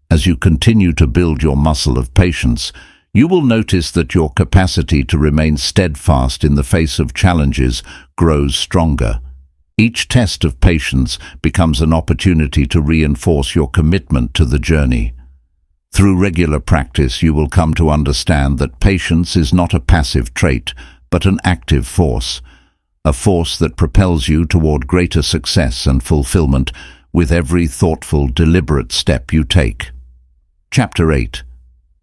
[SPEAKER 1] As you continue to build your muscle of patience, you will notice that your capacity to remain steadfast in the face of challenges grows stronger. Each test of patience becomes an opportunity to reinforce your commitment to the journey. Through regular practice, you will come to understand that patience is not a passive trait, but an active force, a force that propels you toward greater success and fulfillment with every thoughtful, deliberate step you take. Chapter 8.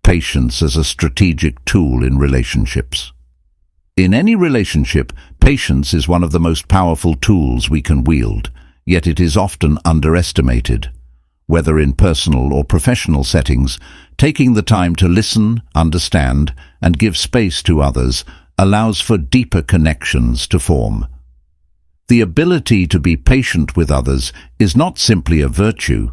[SPEAKER 1] Patience as a strategic tool in relationships. In any relationship, patience is one of the most powerful tools we can wield, yet it is often underestimated. Whether in personal or professional settings, taking the time to listen, understand, and give space to others allows for deeper connections to form. The ability to be patient with others is not simply a virtue.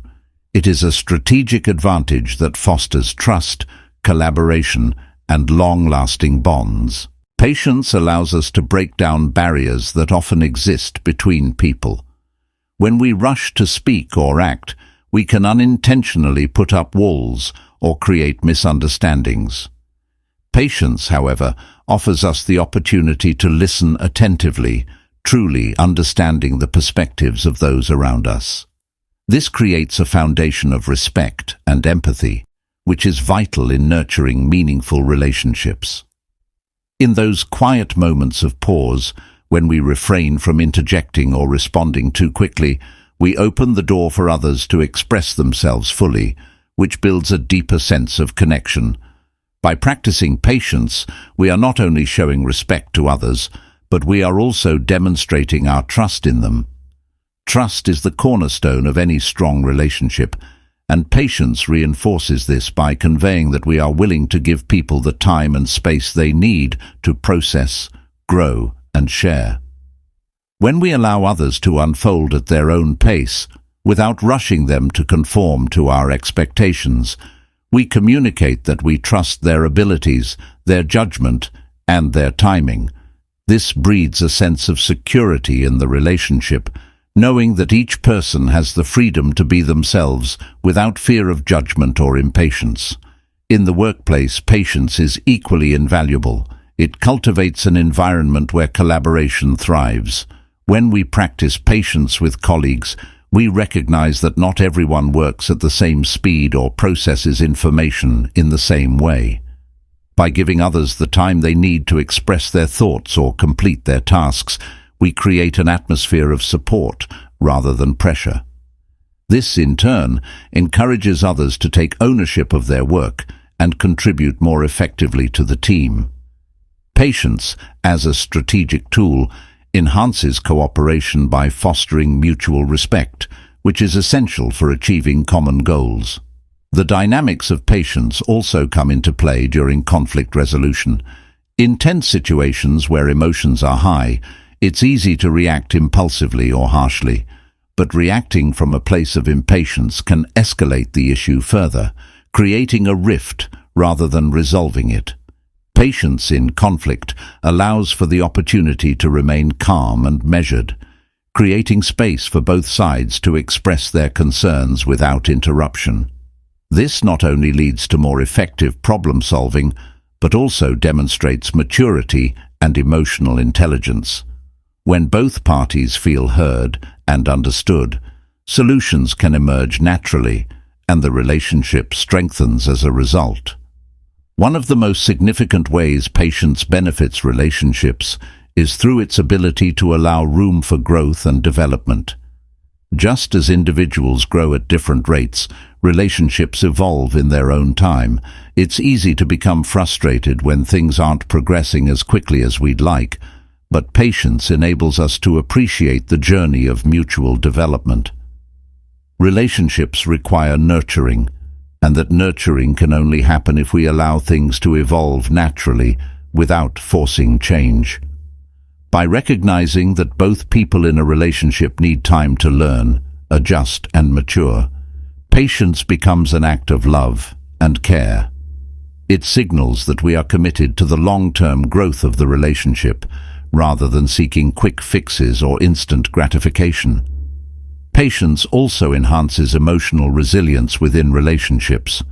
[SPEAKER 1] It is a strategic advantage that fosters trust, collaboration, and long-lasting bonds. Patience allows us to break down barriers that often exist between people. When we rush to speak or act, we can unintentionally put up walls or create misunderstandings. Patience, however, offers us the opportunity to listen attentively, truly understanding the perspectives of those around us. This creates a foundation of respect and empathy, which is vital in nurturing meaningful relationships. In those quiet moments of pause, when we refrain from interjecting or responding too quickly, we open the door for others to express themselves fully, which builds a deeper sense of connection. By practicing patience, we are not only showing respect to others, but we are also demonstrating our trust in them. Trust is the cornerstone of any strong relationship, and patience reinforces this by conveying that we are willing to give people the time and space they need to process, grow, and share. When we allow others to unfold at their own pace, without rushing them to conform to our expectations, we communicate that we trust their abilities, their judgment, and their timing. This breeds a sense of security in the relationship, knowing that each person has the freedom to be themselves without fear of judgment or impatience. In the workplace, patience is equally invaluable. It cultivates an environment where collaboration thrives. When we practice patience with colleagues, we recognize that not everyone works at the same speed or processes information in the same way. By giving others the time they need to express their thoughts or complete their tasks, we create an atmosphere of support rather than pressure. This, in turn, encourages others to take ownership of their work and contribute more effectively to the team. Patience, as a strategic tool, enhances cooperation by fostering mutual respect, which is essential for achieving common goals. The dynamics of patience also come into play during conflict resolution. In tense situations where emotions are high, it's easy to react impulsively or harshly, but reacting from a place of impatience can escalate the issue further, creating a rift rather than resolving it. Patience in conflict allows for the opportunity to remain calm and measured, creating space for both sides to express their concerns without interruption. This not only leads to more effective problem-solving, but also demonstrates maturity and emotional intelligence. When both parties feel heard and understood, solutions can emerge naturally, and the relationship strengthens as a result. One of the most significant ways patience benefits relationships is through its ability to allow room for growth and development. Just as individuals grow at different rates, relationships evolve in their own time. It's easy to become frustrated when things aren't progressing as quickly as we'd like, but patience enables us to appreciate the journey of mutual development. Relationships require nurturing, and that nurturing can only happen if we allow things to evolve naturally without forcing change. By recognizing that both people in a relationship need time to learn, adjust, and mature, patience becomes an act of love and care. It signals that we are committed to the long-term growth of the relationship rather than seeking quick fixes or instant gratification. Patience also enhances emotional resilience within relationships.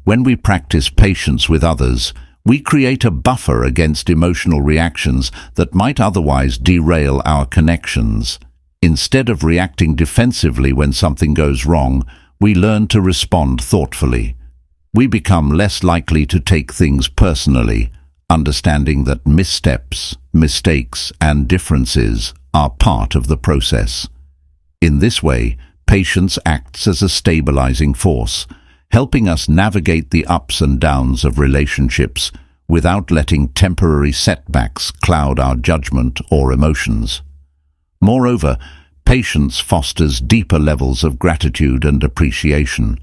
[SPEAKER 1] When we practice patience with others, we create a buffer against emotional reactions that might otherwise derail our connections. Instead of reacting defensively when something goes wrong, we learn to respond thoughtfully. We become less likely to take things personally, understanding that missteps, mistakes, and differences are part of the process. In this way, patience acts as a stabilizing force, helping us navigate the ups and downs of relationships without letting temporary setbacks cloud our judgment or emotions. Moreover, patience fosters deeper levels of gratitude and appreciation.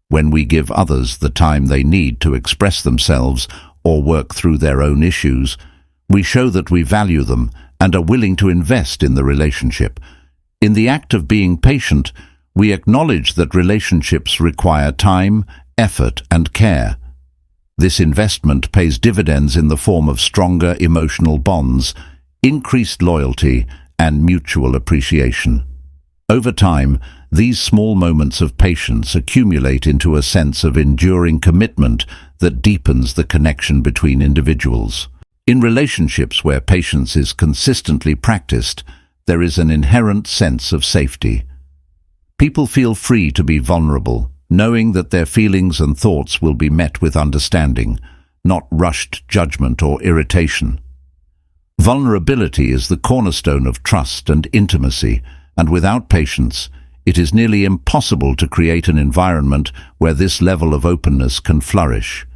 [SPEAKER 1] When we give others the time they need to express themselves or work through their own issues, we show that we value them and are willing to invest in the relationship. In the act of being patient, we acknowledge that relationships require time, effort, and care. This investment pays dividends in the form of stronger emotional bonds, increased loyalty, and mutual appreciation. Over time, these small moments of patience accumulate into a sense of enduring commitment that deepens the connection between individuals. In relationships where patience is consistently practiced, there is an inherent sense of safety. People feel free to be vulnerable, knowing that their feelings and thoughts will be met with understanding, not rushed judgment or irritation. Vulnerability is the cornerstone of trust and intimacy, and without patience, it is nearly impossible to create an environment where this level of openness can flourish.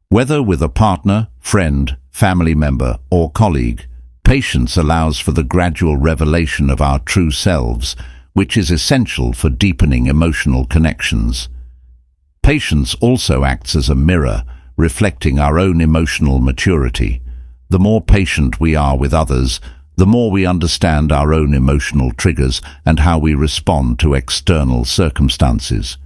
[SPEAKER 1] Whether with a partner, friend, family member, or colleague, patience allows for the gradual revelation of our true selves, which is essential for deepening emotional connections. Patience also acts as a mirror, reflecting our own emotional maturity. The more patient we are with others, the more we understand our own emotional triggers and how we respond to external circumstances.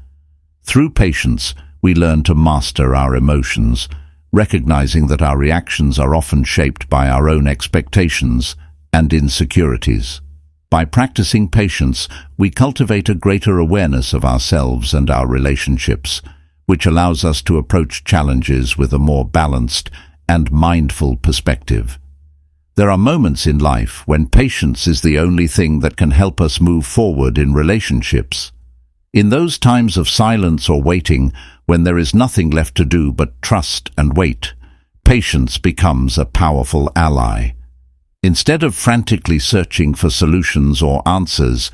[SPEAKER 1] Through patience, we learn to master our emotions, recognizing that our reactions are often shaped by our own expectations and insecurities. By practicing patience, we cultivate a greater awareness of ourselves and our relationships, which allows us to approach challenges with a more balanced and mindful perspective. There are moments in life when patience is the only thing that can help us move forward in relationships. In those times of silence or waiting, when there is nothing left to do but trust and wait, patience becomes a powerful ally. Instead of frantically searching for solutions or answers,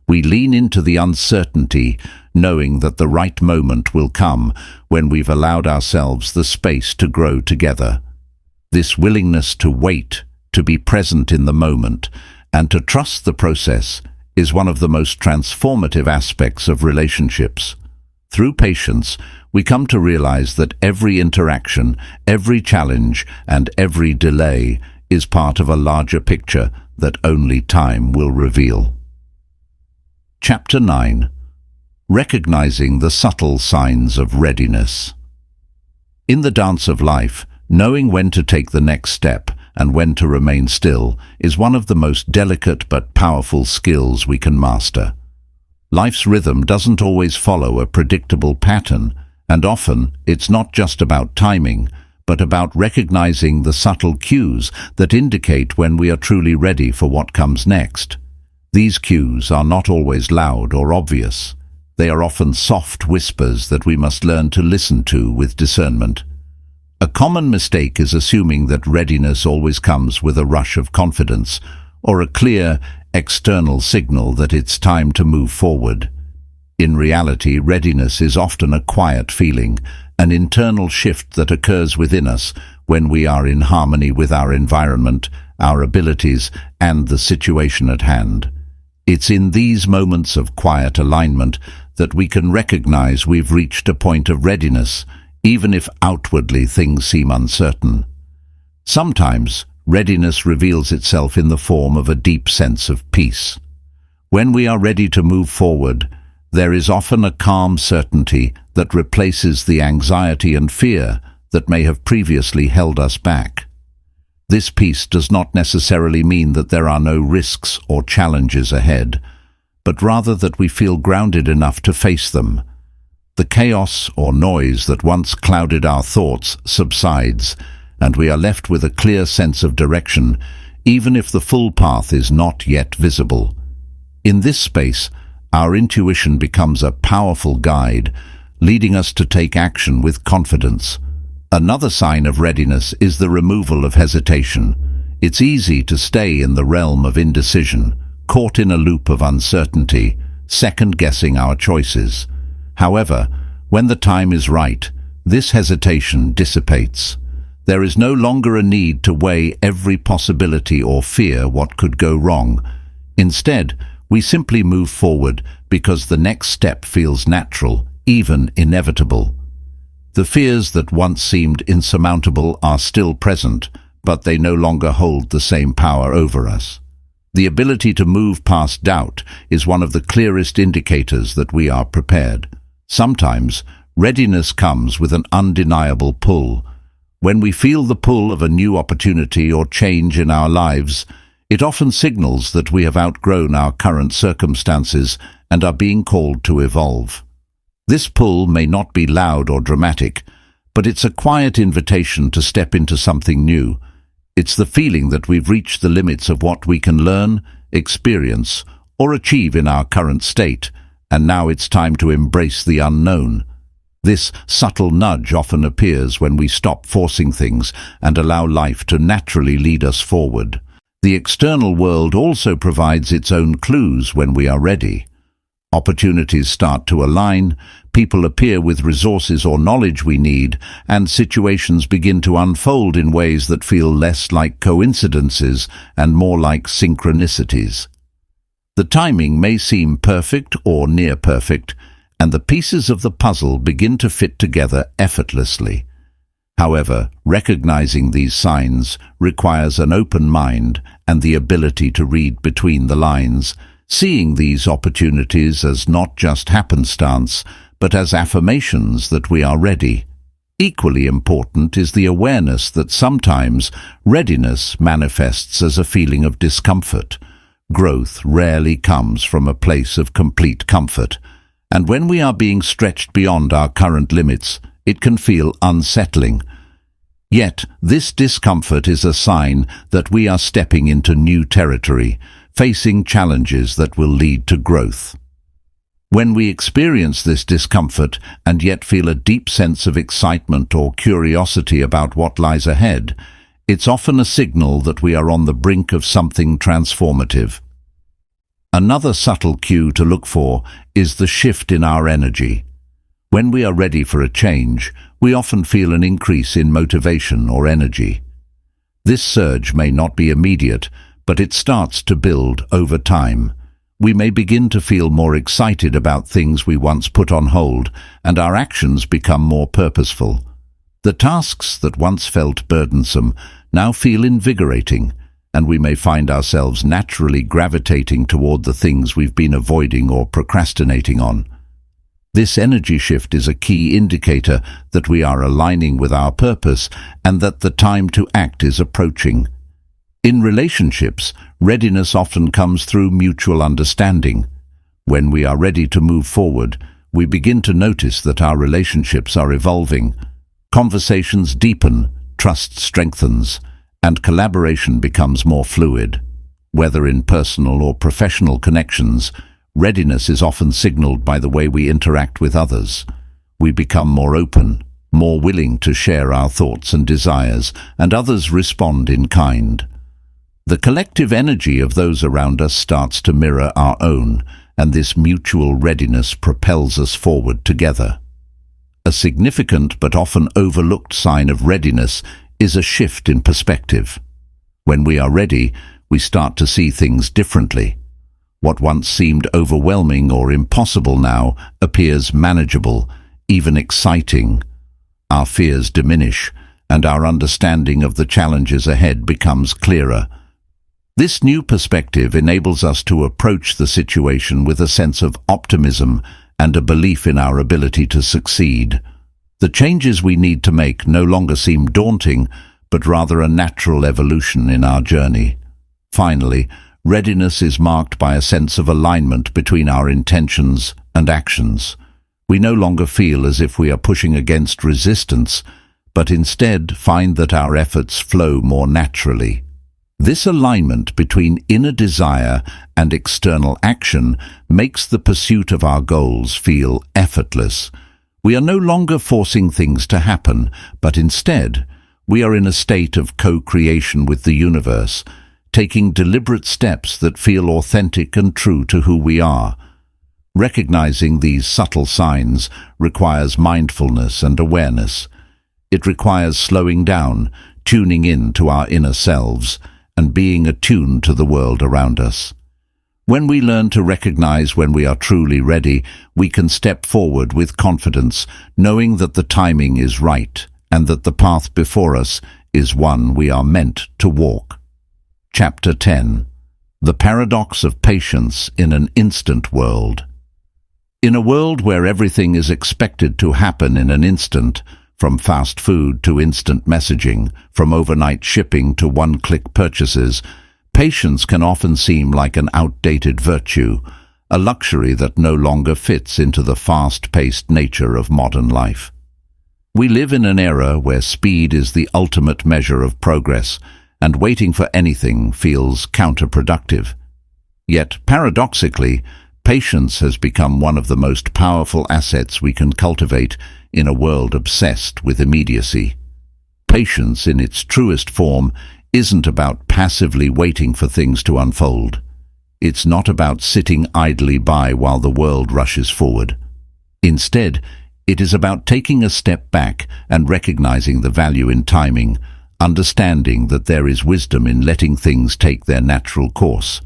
[SPEAKER 1] we lean into the uncertainty, knowing that the right moment will come when we've allowed ourselves the space to grow together. This willingness to wait, to be present in the moment, and to trust the process is one of the most transformative aspects of relationships. Through patience, we come to realize that every interaction, every challenge, and every delay is part of a larger picture that only time will reveal. Chapter 9. Recognizing the subtle signs of readiness. In the dance of life, knowing when to take the next step and when to remain still is one of the most delicate but powerful skills we can master. Life's rhythm doesn't always follow a predictable pattern, and often it's not just about timing, but about recognizing the subtle cues that indicate when we are truly ready for what comes next. These cues are not always loud or obvious. They are often soft whispers that we must learn to listen to with discernment. A common mistake is assuming that readiness always comes with a rush of confidence or a clear, external signal that it's time to move forward. In reality, readiness is often a quiet feeling, an internal shift that occurs within us when we are in harmony with our environment, our abilities, and the situation at hand. It's in these moments of quiet alignment that we can recognize we've reached a point of readiness, even if outwardly things seem uncertain. Sometimes, readiness reveals itself in the form of a deep sense of peace. When we are ready to move forward, there is often a calm certainty that replaces the anxiety and fear that may have previously held us back. This peace does not necessarily mean that there are no risks or challenges ahead, but rather that we feel grounded enough to face them. The chaos or noise that once clouded our thoughts subsides, and we are left with a clear sense of direction, even if the full path is not yet visible. In this space, our intuition becomes a powerful guide, leading us to take action with confidence. Another sign of readiness is the removal of hesitation. It's easy to stay in the realm of indecision, caught in a loop of uncertainty, second-guessing our choices. However, when the time is right, this hesitation dissipates. There is no longer a need to weigh every possibility or fear what could go wrong. Instead, we simply move forward because the next step feels natural, even inevitable. The fears that once seemed insurmountable are still present, but they no longer hold the same power over us. The ability to move past doubt is one of the clearest indicators that we are prepared. Sometimes, readiness comes with an undeniable pull. When we feel the pull of a new opportunity or change in our lives, it often signals that we have outgrown our current circumstances and are being called to evolve. This pull may not be loud or dramatic, but it's a quiet invitation to step into something new. It's the feeling that we've reached the limits of what we can learn, experience, or achieve in our current state, and now it's time to embrace the unknown. This subtle nudge often appears when we stop forcing things and allow life to naturally lead us forward. The external world also provides its own clues when we are ready. Opportunities start to align, people appear with resources or knowledge we need, and situations begin to unfold in ways that feel less like coincidences and more like synchronicities. The timing may seem perfect or near perfect, and the pieces of the puzzle begin to fit together effortlessly. However, recognizing these signs requires an open mind and the ability to read between the lines, seeing these opportunities as not just happenstance, but as affirmations that we are ready. Equally important is the awareness that sometimes readiness manifests as a feeling of discomfort. Growth rarely comes from a place of complete comfort, and when we are being stretched beyond our current limits, it can feel unsettling. Yet, this discomfort is a sign that we are stepping into new territory, facing challenges that will lead to growth. When we experience this discomfort and yet feel a deep sense of excitement or curiosity about what lies ahead, it's often a signal that we are on the brink of something transformative. Another subtle cue to look for is the shift in our energy. When we are ready for a change, we often feel an increase in motivation or energy. This surge may not be immediate, but it starts to build over time. We may begin to feel more excited about things we once put on hold, and our actions become more purposeful. The tasks that once felt burdensome now feel invigorating, and we may find ourselves naturally gravitating toward the things we've been avoiding or procrastinating on. This energy shift is a key indicator that we are aligning with our purpose and that the time to act is approaching. In relationships, readiness often comes through mutual understanding. When we are ready to move forward, we begin to notice that our relationships are evolving. Conversations deepen, trust strengthens, and collaboration becomes more fluid. Whether in personal or professional connections, readiness is often signaled by the way we interact with others. We become more open, more willing to share our thoughts and desires, and others respond in kind. The collective energy of those around us starts to mirror our own, and this mutual readiness propels us forward together. A significant but often overlooked sign of readiness is a shift in perspective. When we are ready, we start to see things differently. What once seemed overwhelming or impossible now appears manageable, even exciting. Our fears diminish, and our understanding of the challenges ahead becomes clearer. This new perspective enables us to approach the situation with a sense of optimism and a belief in our ability to succeed. The changes we need to make no longer seem daunting, but rather a natural evolution in our journey. Finally, readiness is marked by a sense of alignment between our intentions and actions. We no longer feel as if we are pushing against resistance, but instead find that our efforts flow more naturally. This alignment between inner desire and external action makes the pursuit of our goals feel effortless. We are no longer forcing things to happen, but instead, we are in a state of co-creation with the universe, taking deliberate steps that feel authentic and true to who we are. Recognizing these subtle signs requires mindfulness and awareness. It requires slowing down, tuning in to our inner selves, and being attuned to the world around us. When we learn to recognize when we are truly ready, we can step forward with confidence, knowing that the timing is right and that the path before us is one we are meant to walk. Chapter 10. The Paradox of Patience in an Instant World. In a world where everything is expected to happen in an instant, from fast food to instant messaging, from overnight shipping to one-click purchases, patience can often seem like an outdated virtue, a luxury that no longer fits into the fast-paced nature of modern life. We live in an era where speed is the ultimate measure of progress, and waiting for anything feels counterproductive. Yet, paradoxically, patience has become one of the most powerful assets we can cultivate in a world obsessed with immediacy. Patience, in its truest form, isn't about passively waiting for things to unfold. It's not about sitting idly by while the world rushes forward. Instead, it is about taking a step back and recognizing the value in timing, understanding that there is wisdom in letting things take their natural course.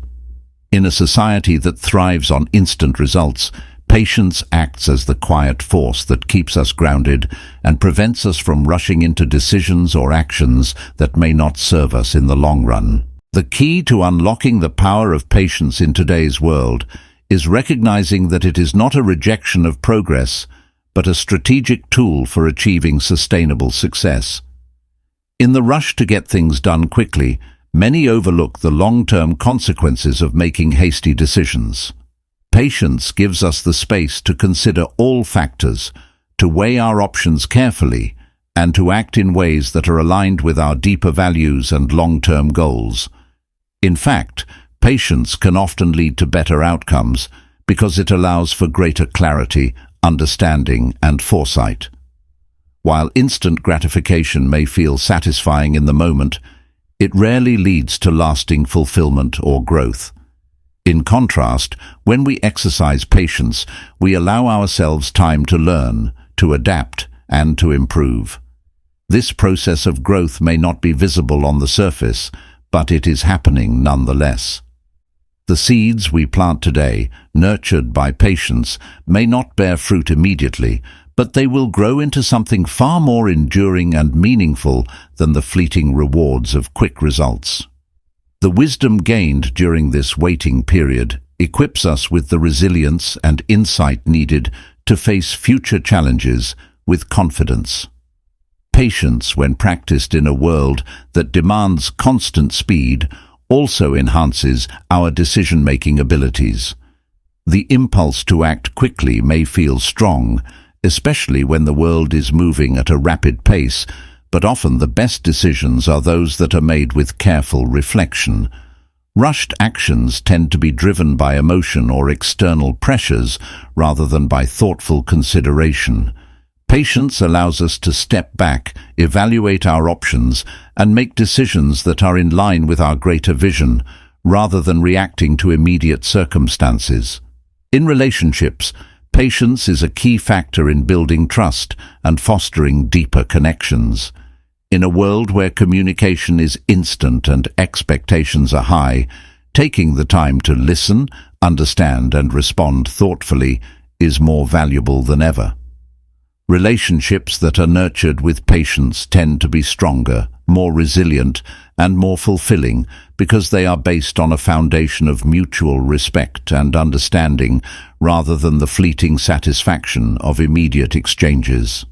[SPEAKER 1] In a society that thrives on instant results, patience acts as the quiet force that keeps us grounded and prevents us from rushing into decisions or actions that may not serve us in the long run. The key to unlocking the power of patience in today's world is recognizing that it is not a rejection of progress, but a strategic tool for achieving sustainable success. In the rush to get things done quickly, many overlook the long-term consequences of making hasty decisions. Patience gives us the space to consider all factors, to weigh our options carefully, and to act in ways that are aligned with our deeper values and long-term goals. In fact, patience can often lead to better outcomes because it allows for greater clarity, understanding, and foresight. While instant gratification may feel satisfying in the moment, it rarely leads to lasting fulfillment or growth. In contrast, when we exercise patience, we allow ourselves time to learn, to adapt, and to improve. This process of growth may not be visible on the surface, but it is happening nonetheless. The seeds we plant today, nurtured by patience, may not bear fruit immediately, but they will grow into something far more enduring and meaningful than the fleeting rewards of quick results. The wisdom gained during this waiting period equips us with the resilience and insight needed to face future challenges with confidence. Patience, when practiced in a world that demands constant speed, also enhances our decision-making abilities. The impulse to act quickly may feel strong, especially when the world is moving at a rapid pace, but often the best decisions are those that are made with careful reflection. Rushed actions tend to be driven by emotion or external pressures rather than by thoughtful consideration. Patience allows us to step back, evaluate our options, and make decisions that are in line with our greater vision, rather than reacting to immediate circumstances. In relationships, patience is a key factor in building trust and fostering deeper connections. In a world where communication is instant and expectations are high, taking the time to listen, understand, and respond thoughtfully is more valuable than ever. Relationships that are nurtured with patience tend to be stronger, more resilient, and more fulfilling because they are based on a foundation of mutual respect and understanding rather than the fleeting satisfaction of immediate exchanges.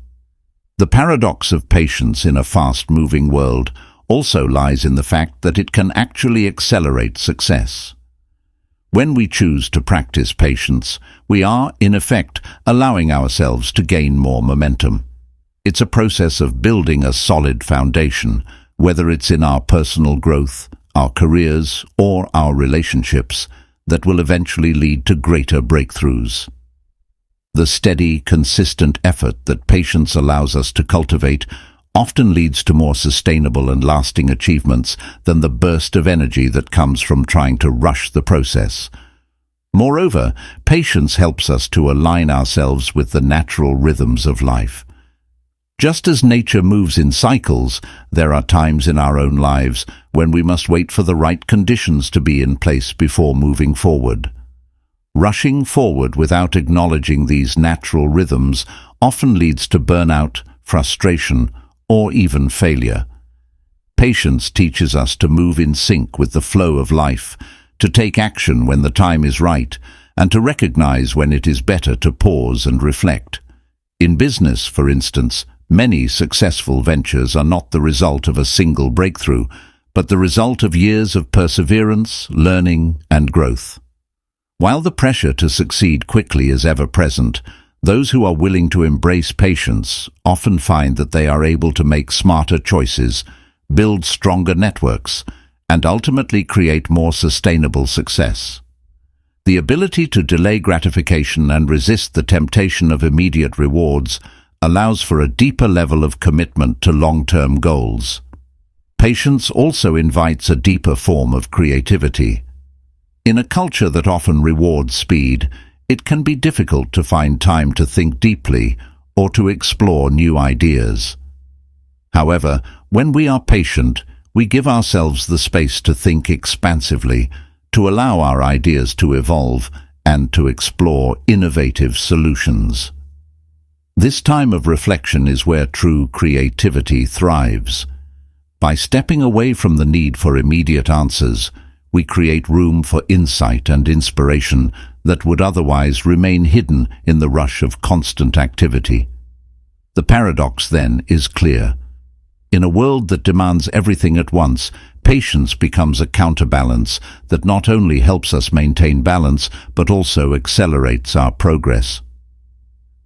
[SPEAKER 1] The paradox of patience in a fast-moving world also lies in the fact that it can actually accelerate success. When we choose to practice patience, we are, in effect, allowing ourselves to gain more momentum. It's a process of building a solid foundation, whether it's in our personal growth, our careers, or our relationships, that will eventually lead to greater breakthroughs. The steady, consistent effort that patience allows us to cultivate often leads to more sustainable and lasting achievements than the burst of energy that comes from trying to rush the process. Moreover, patience helps us to align ourselves with the natural rhythms of life. Just as nature moves in cycles, there are times in our own lives when we must wait for the right conditions to be in place before moving forward. Rushing forward without acknowledging these natural rhythms often leads to burnout, frustration, or even failure. Patience teaches us to move in sync with the flow of life, to take action when the time is right, and to recognize when it is better to pause and reflect. In business, for instance, many successful ventures are not the result of a single breakthrough, but the result of years of perseverance, learning, and growth. While the pressure to succeed quickly is ever present, those who are willing to embrace patience often find that they are able to make smarter choices, build stronger networks, and ultimately create more sustainable success. The ability to delay gratification and resist the temptation of immediate rewards allows for a deeper level of commitment to long-term goals. Patience also invites a deeper form of creativity. In a culture that often rewards speed, it can be difficult to find time to think deeply or to explore new ideas. However, when we are patient, we give ourselves the space to think expansively, to allow our ideas to evolve, and to explore innovative solutions. This time of reflection is where true creativity thrives. By stepping away from the need for immediate answers, we create room for insight and inspiration that would otherwise remain hidden in the rush of constant activity. The paradox, then, is clear. In a world that demands everything at once, patience becomes a counterbalance that not only helps us maintain balance, but also accelerates our progress.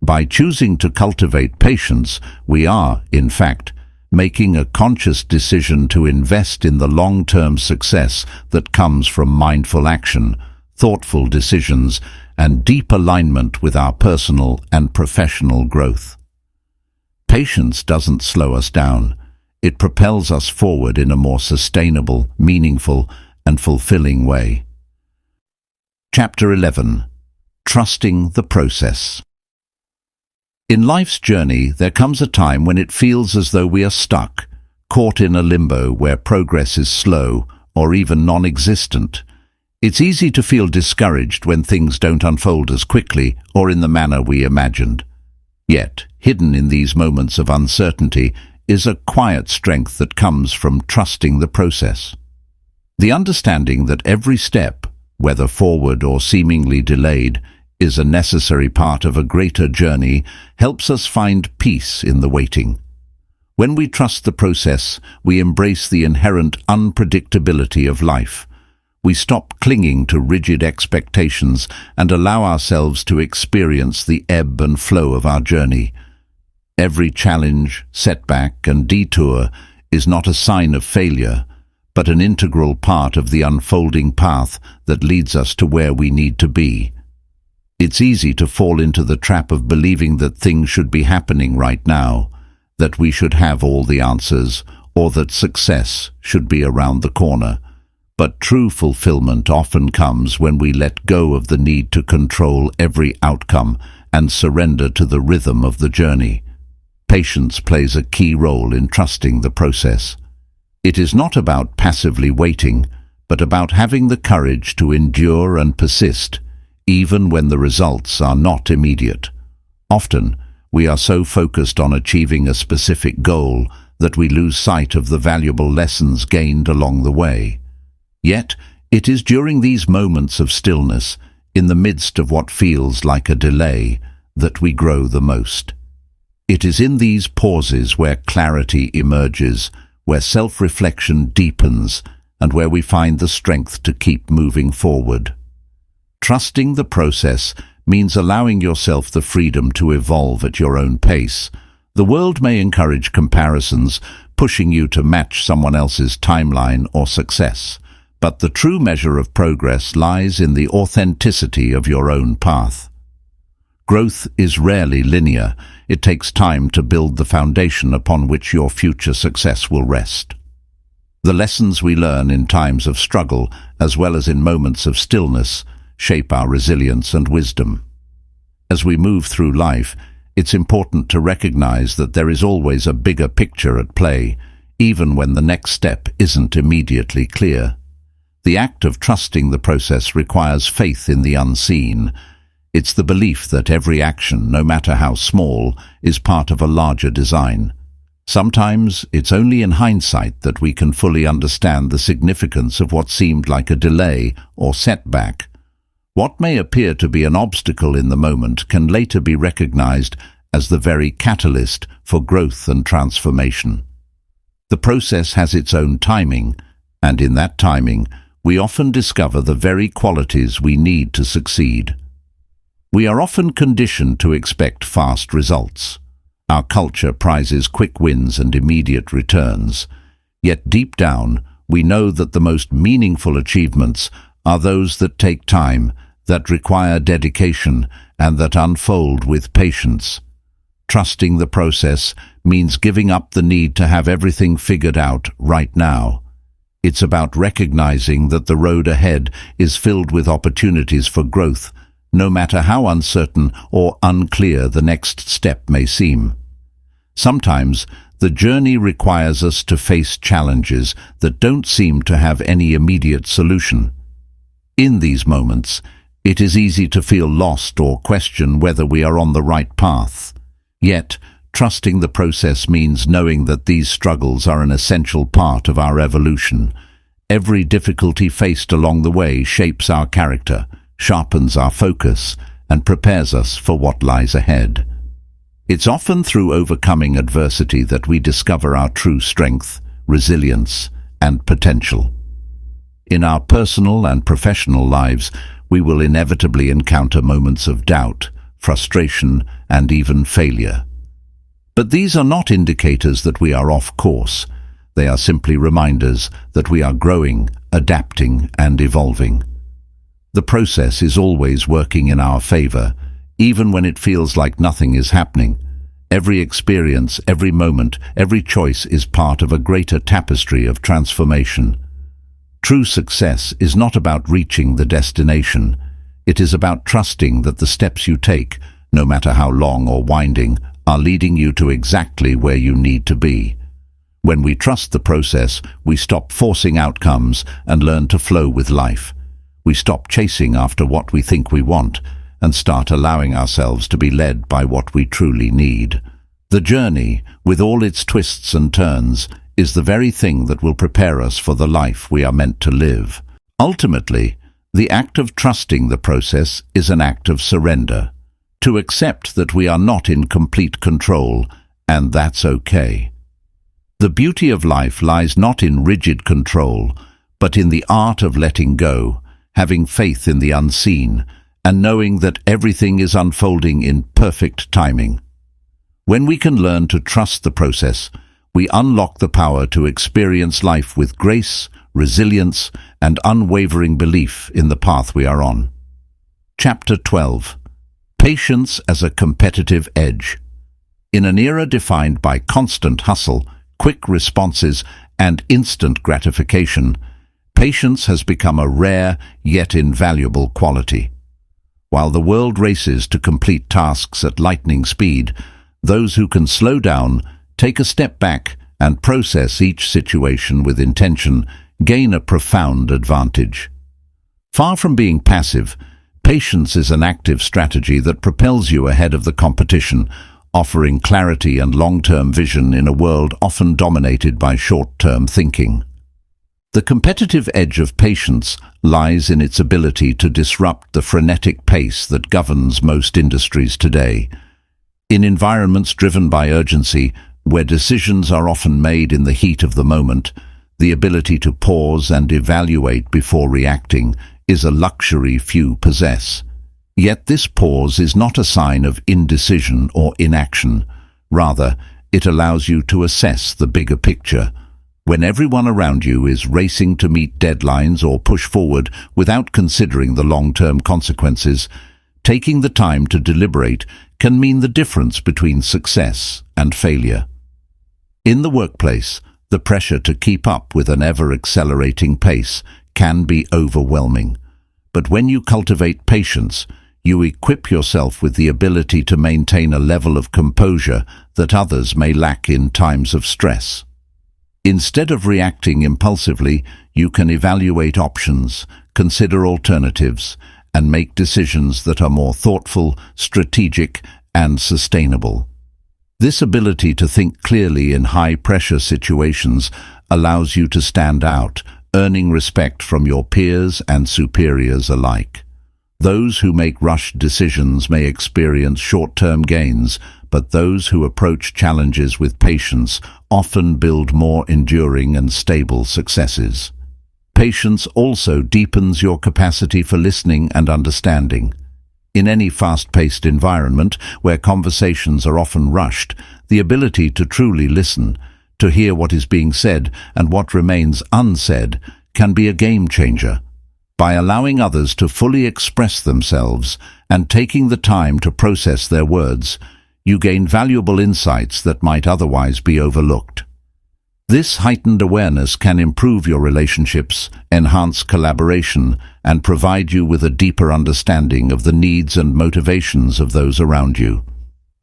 [SPEAKER 1] By choosing to cultivate patience, we are, in fact, making a conscious decision to invest in the long-term success that comes from mindful action, thoughtful decisions, and deep alignment with our personal and professional growth. Patience doesn't slow us down. It propels us forward in a more sustainable, meaningful, and fulfilling way. Chapter 11. Trusting the process. In life's journey, there comes a time when it feels as though we are stuck, caught in a limbo where progress is slow or even non-existent. It's easy to feel discouraged when things don't unfold as quickly or in the manner we imagined. Yet, hidden in these moments of uncertainty is a quiet strength that comes from trusting the process. The understanding that every step, whether forward or seemingly delayed, is a necessary part of a greater journey helps us find peace in the waiting. When we trust the process, we embrace the inherent unpredictability of life. We stop clinging to rigid expectations and allow ourselves to experience the ebb and flow of our journey. Every challenge, setback, and detour is not a sign of failure, but an integral part of the unfolding path that leads us to where we need to be. It's easy to fall into the trap of believing that things should be happening right now, that we should have all the answers, or that success should be around the corner. But true fulfillment often comes when we let go of the need to control every outcome and surrender to the rhythm of the journey. Patience plays a key role in trusting the process. It is not about passively waiting, but about having the courage to endure and persist, even when the results are not immediate. Often, we are so focused on achieving a specific goal that we lose sight of the valuable lessons gained along the way. Yet, it is during these moments of stillness, in the midst of what feels like a delay, that we grow the most. It is in these pauses where clarity emerges, where self-reflection deepens, and where we find the strength to keep moving forward. Trusting the process means allowing yourself the freedom to evolve at your own pace. The world may encourage comparisons, pushing you to match someone else's timeline or success. But the true measure of progress lies in the authenticity of your own path. Growth is rarely linear. It takes time to build the foundation upon which your future success will rest. The lessons we learn in times of struggle, as well as in moments of stillness, shape our resilience and wisdom. As we move through life, it's important to recognize that there is always a bigger picture at play, even when the next step isn't immediately clear. The act of trusting the process requires faith in the unseen. It's the belief that every action, no matter how small, is part of a larger design. Sometimes it's only in hindsight that we can fully understand the significance of what seemed like a delay or setback. What may appear to be an obstacle in the moment can later be recognized as the very catalyst for growth and transformation. The process has its own timing, and in that timing, we often discover the very qualities we need to succeed. We are often conditioned to expect fast results. Our culture prizes quick wins and immediate returns. Yet deep down, we know that the most meaningful achievements are those that take time, that require dedication, and that unfold with patience. Trusting the process means giving up the need to have everything figured out right now. It's about recognizing that the road ahead is filled with opportunities for growth, no matter how uncertain or unclear the next step may seem. Sometimes, the journey requires us to face challenges that don't seem to have any immediate solution. In these moments, it is easy to feel lost or question whether we are on the right path. Yet, trusting the process means knowing that these struggles are an essential part of our evolution. Every difficulty faced along the way shapes our character, sharpens our focus, and prepares us for what lies ahead. It's often through overcoming adversity that we discover our true strength, resilience, and potential. In our personal and professional lives, we will inevitably encounter moments of doubt, frustration, and even failure. But these are not indicators that we are off course. They are simply reminders that we are growing, adapting, and evolving. The process is always working in our favor, even when it feels like nothing is happening. Every experience, every moment, every choice is part of a greater tapestry of transformation. True success is not about reaching the destination. It is about trusting that the steps you take, no matter how long or winding, are leading you to exactly where you need to be. When we trust the process, we stop forcing outcomes and learn to flow with life. We stop chasing after what we think we want and start allowing ourselves to be led by what we truly need. The journey, with all its twists and turns, is the very thing that will prepare us for the life we are meant to live. Ultimately, the act of trusting the process is an act of surrender, to accept that we are not in complete control, and that's okay. The beauty of life lies not in rigid control, but in the art of letting go, having faith in the unseen, and knowing that everything is unfolding in perfect timing. When we can learn to trust the process, we unlock the power to experience life with grace, resilience, and unwavering belief in the path we are on. Chapter 12. Patience as a competitive edge. In an era defined by constant hustle, quick responses, and instant gratification, patience has become a rare yet invaluable quality. While the world races to complete tasks at lightning speed, those who can slow down, take a step back, and process each situation with intention gain a profound advantage. Far from being passive, patience is an active strategy that propels you ahead of the competition, offering clarity and long-term vision in a world often dominated by short-term thinking. The competitive edge of patience lies in its ability to disrupt the frenetic pace that governs most industries today. In environments driven by urgency, where decisions are often made in the heat of the moment, the ability to pause and evaluate before reacting is a luxury few possess. Yet this pause is not a sign of indecision or inaction. Rather, it allows you to assess the bigger picture. When everyone around you is racing to meet deadlines or push forward without considering the long-term consequences, taking the time to deliberate can mean the difference between success and failure. In the workplace, the pressure to keep up with an ever-accelerating pace can be overwhelming. But when you cultivate patience, you equip yourself with the ability to maintain a level of composure that others may lack in times of stress. Instead of reacting impulsively, you can evaluate options, consider alternatives, and make decisions that are more thoughtful, strategic, and sustainable. This ability to think clearly in high-pressure situations allows you to stand out, earning respect from your peers and superiors alike. Those who make rushed decisions may experience short-term gains, but those who approach challenges with patience often build more enduring and stable successes. Patience also deepens your capacity for listening and understanding. In any fast-paced environment where conversations are often rushed, the ability to truly listen, to hear what is being said and what remains unsaid, can be a game-changer. By allowing others to fully express themselves and taking the time to process their words, you gain valuable insights that might otherwise be overlooked. This heightened awareness can improve your relationships, enhance collaboration, and provide you with a deeper understanding of the needs and motivations of those around you.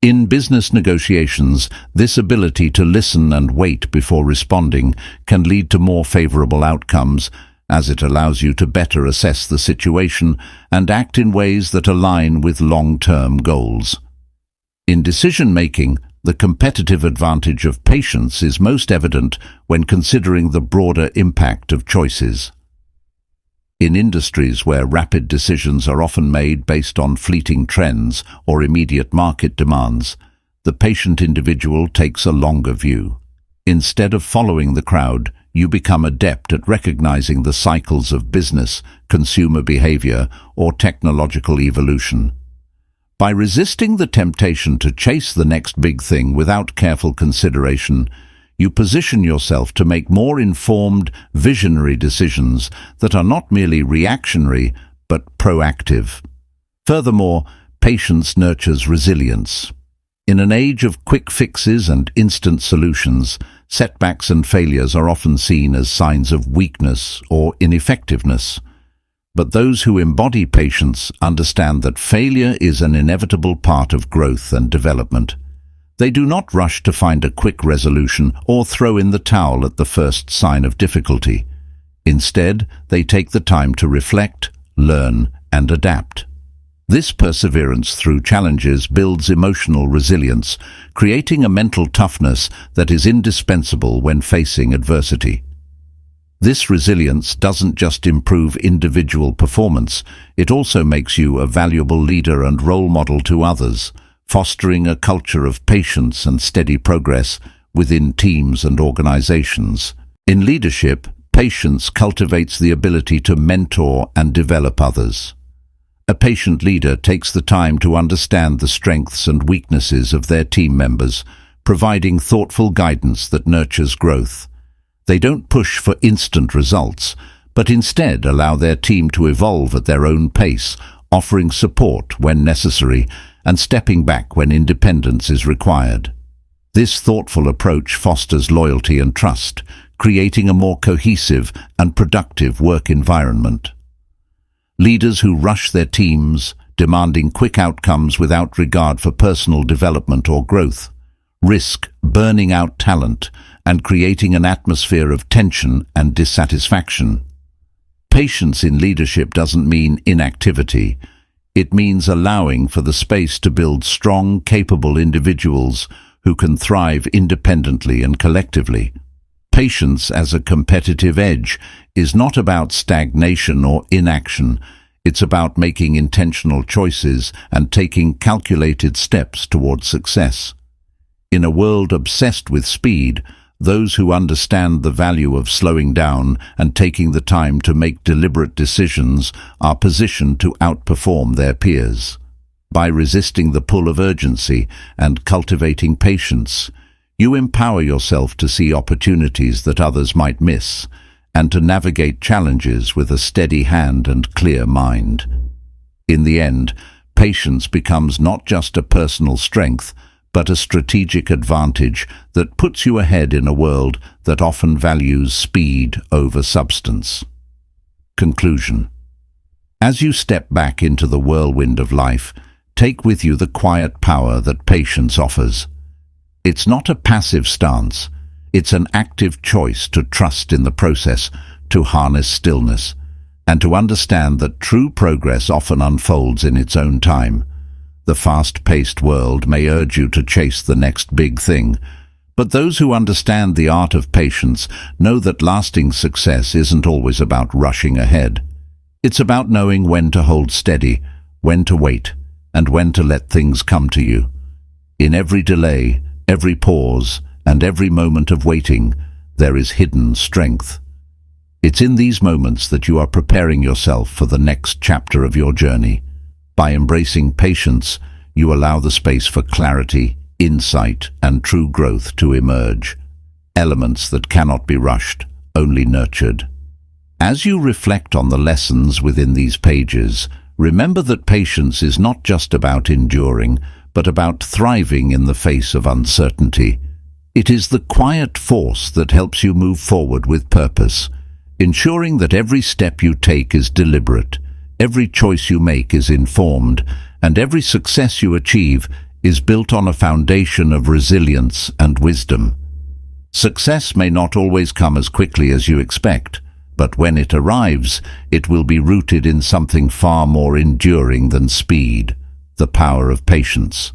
[SPEAKER 1] In business negotiations, this ability to listen and wait before responding can lead to more favorable outcomes, as it allows you to better assess the situation and act in ways that align with long-term goals. In decision-making, the competitive advantage of patience is most evident when considering the broader impact of choices. In industries where rapid decisions are often made based on fleeting trends or immediate market demands, the patient individual takes a longer view. Instead of following the crowd, you become adept at recognizing the cycles of business, consumer behavior, or technological evolution. By resisting the temptation to chase the next big thing without careful consideration, you position yourself to make more informed, visionary decisions that are not merely reactionary, but proactive. Furthermore, patience nurtures resilience. In an age of quick fixes and instant solutions, setbacks and failures are often seen as signs of weakness or ineffectiveness. But those who embody patience understand that failure is an inevitable part of growth and development. They do not rush to find a quick resolution or throw in the towel at the first sign of difficulty. Instead, they take the time to reflect, learn, and adapt. This perseverance through challenges builds emotional resilience, creating a mental toughness that is indispensable when facing adversity. This resilience doesn't just improve individual performance, it also makes you a valuable leader and role model to others, fostering a culture of patience and steady progress within teams and organizations. In leadership, patience cultivates the ability to mentor and develop others. A patient leader takes the time to understand the strengths and weaknesses of their team members, providing thoughtful guidance that nurtures growth. They don't push for instant results, but instead allow their team to evolve at their own pace, offering support when necessary and stepping back when independence is required. This thoughtful approach fosters loyalty and trust, creating a more cohesive and productive work environment. Leaders who rush their teams, demanding quick outcomes without regard for personal development or growth, risk burning out talent and creating an atmosphere of tension and dissatisfaction. Patience in leadership doesn't mean inactivity. It means allowing for the space to build strong, capable individuals who can thrive independently and collectively. Patience as a competitive edge is not about stagnation or inaction. It's about making intentional choices and taking calculated steps towards success. In a world obsessed with speed, those who understand the value of slowing down and taking the time to make deliberate decisions are positioned to outperform their peers. By resisting the pull of urgency and cultivating patience, you empower yourself to see opportunities that others might miss and to navigate challenges with a steady hand and clear mind. In the end, patience becomes not just a personal strength, but a strategic advantage that puts you ahead in a world that often values speed over substance. Conclusion. As you step back into the whirlwind of life, take with you the quiet power that patience offers. It's not a passive stance, it's an active choice to trust in the process, to harness stillness, and to understand that true progress often unfolds in its own time. The fast-paced world may urge you to chase the next big thing, but those who understand the art of patience know that lasting success isn't always about rushing ahead. It's about knowing when to hold steady, when to wait, and when to let things come to you. In every delay, every pause, and every moment of waiting, there is hidden strength. It's in these moments that you are preparing yourself for the next chapter of your journey. By embracing patience, you allow the space for clarity, insight, and true growth to emerge, elements that cannot be rushed, only nurtured. As you reflect on the lessons within these pages, remember that patience is not just about enduring, but about thriving in the face of uncertainty. It is the quiet force that helps you move forward with purpose, ensuring that every step you take is deliberate, every choice you make is informed, and every success you achieve is built on a foundation of resilience and wisdom. Success may not always come as quickly as you expect, but when it arrives, it will be rooted in something far more enduring than speed, the power of patience.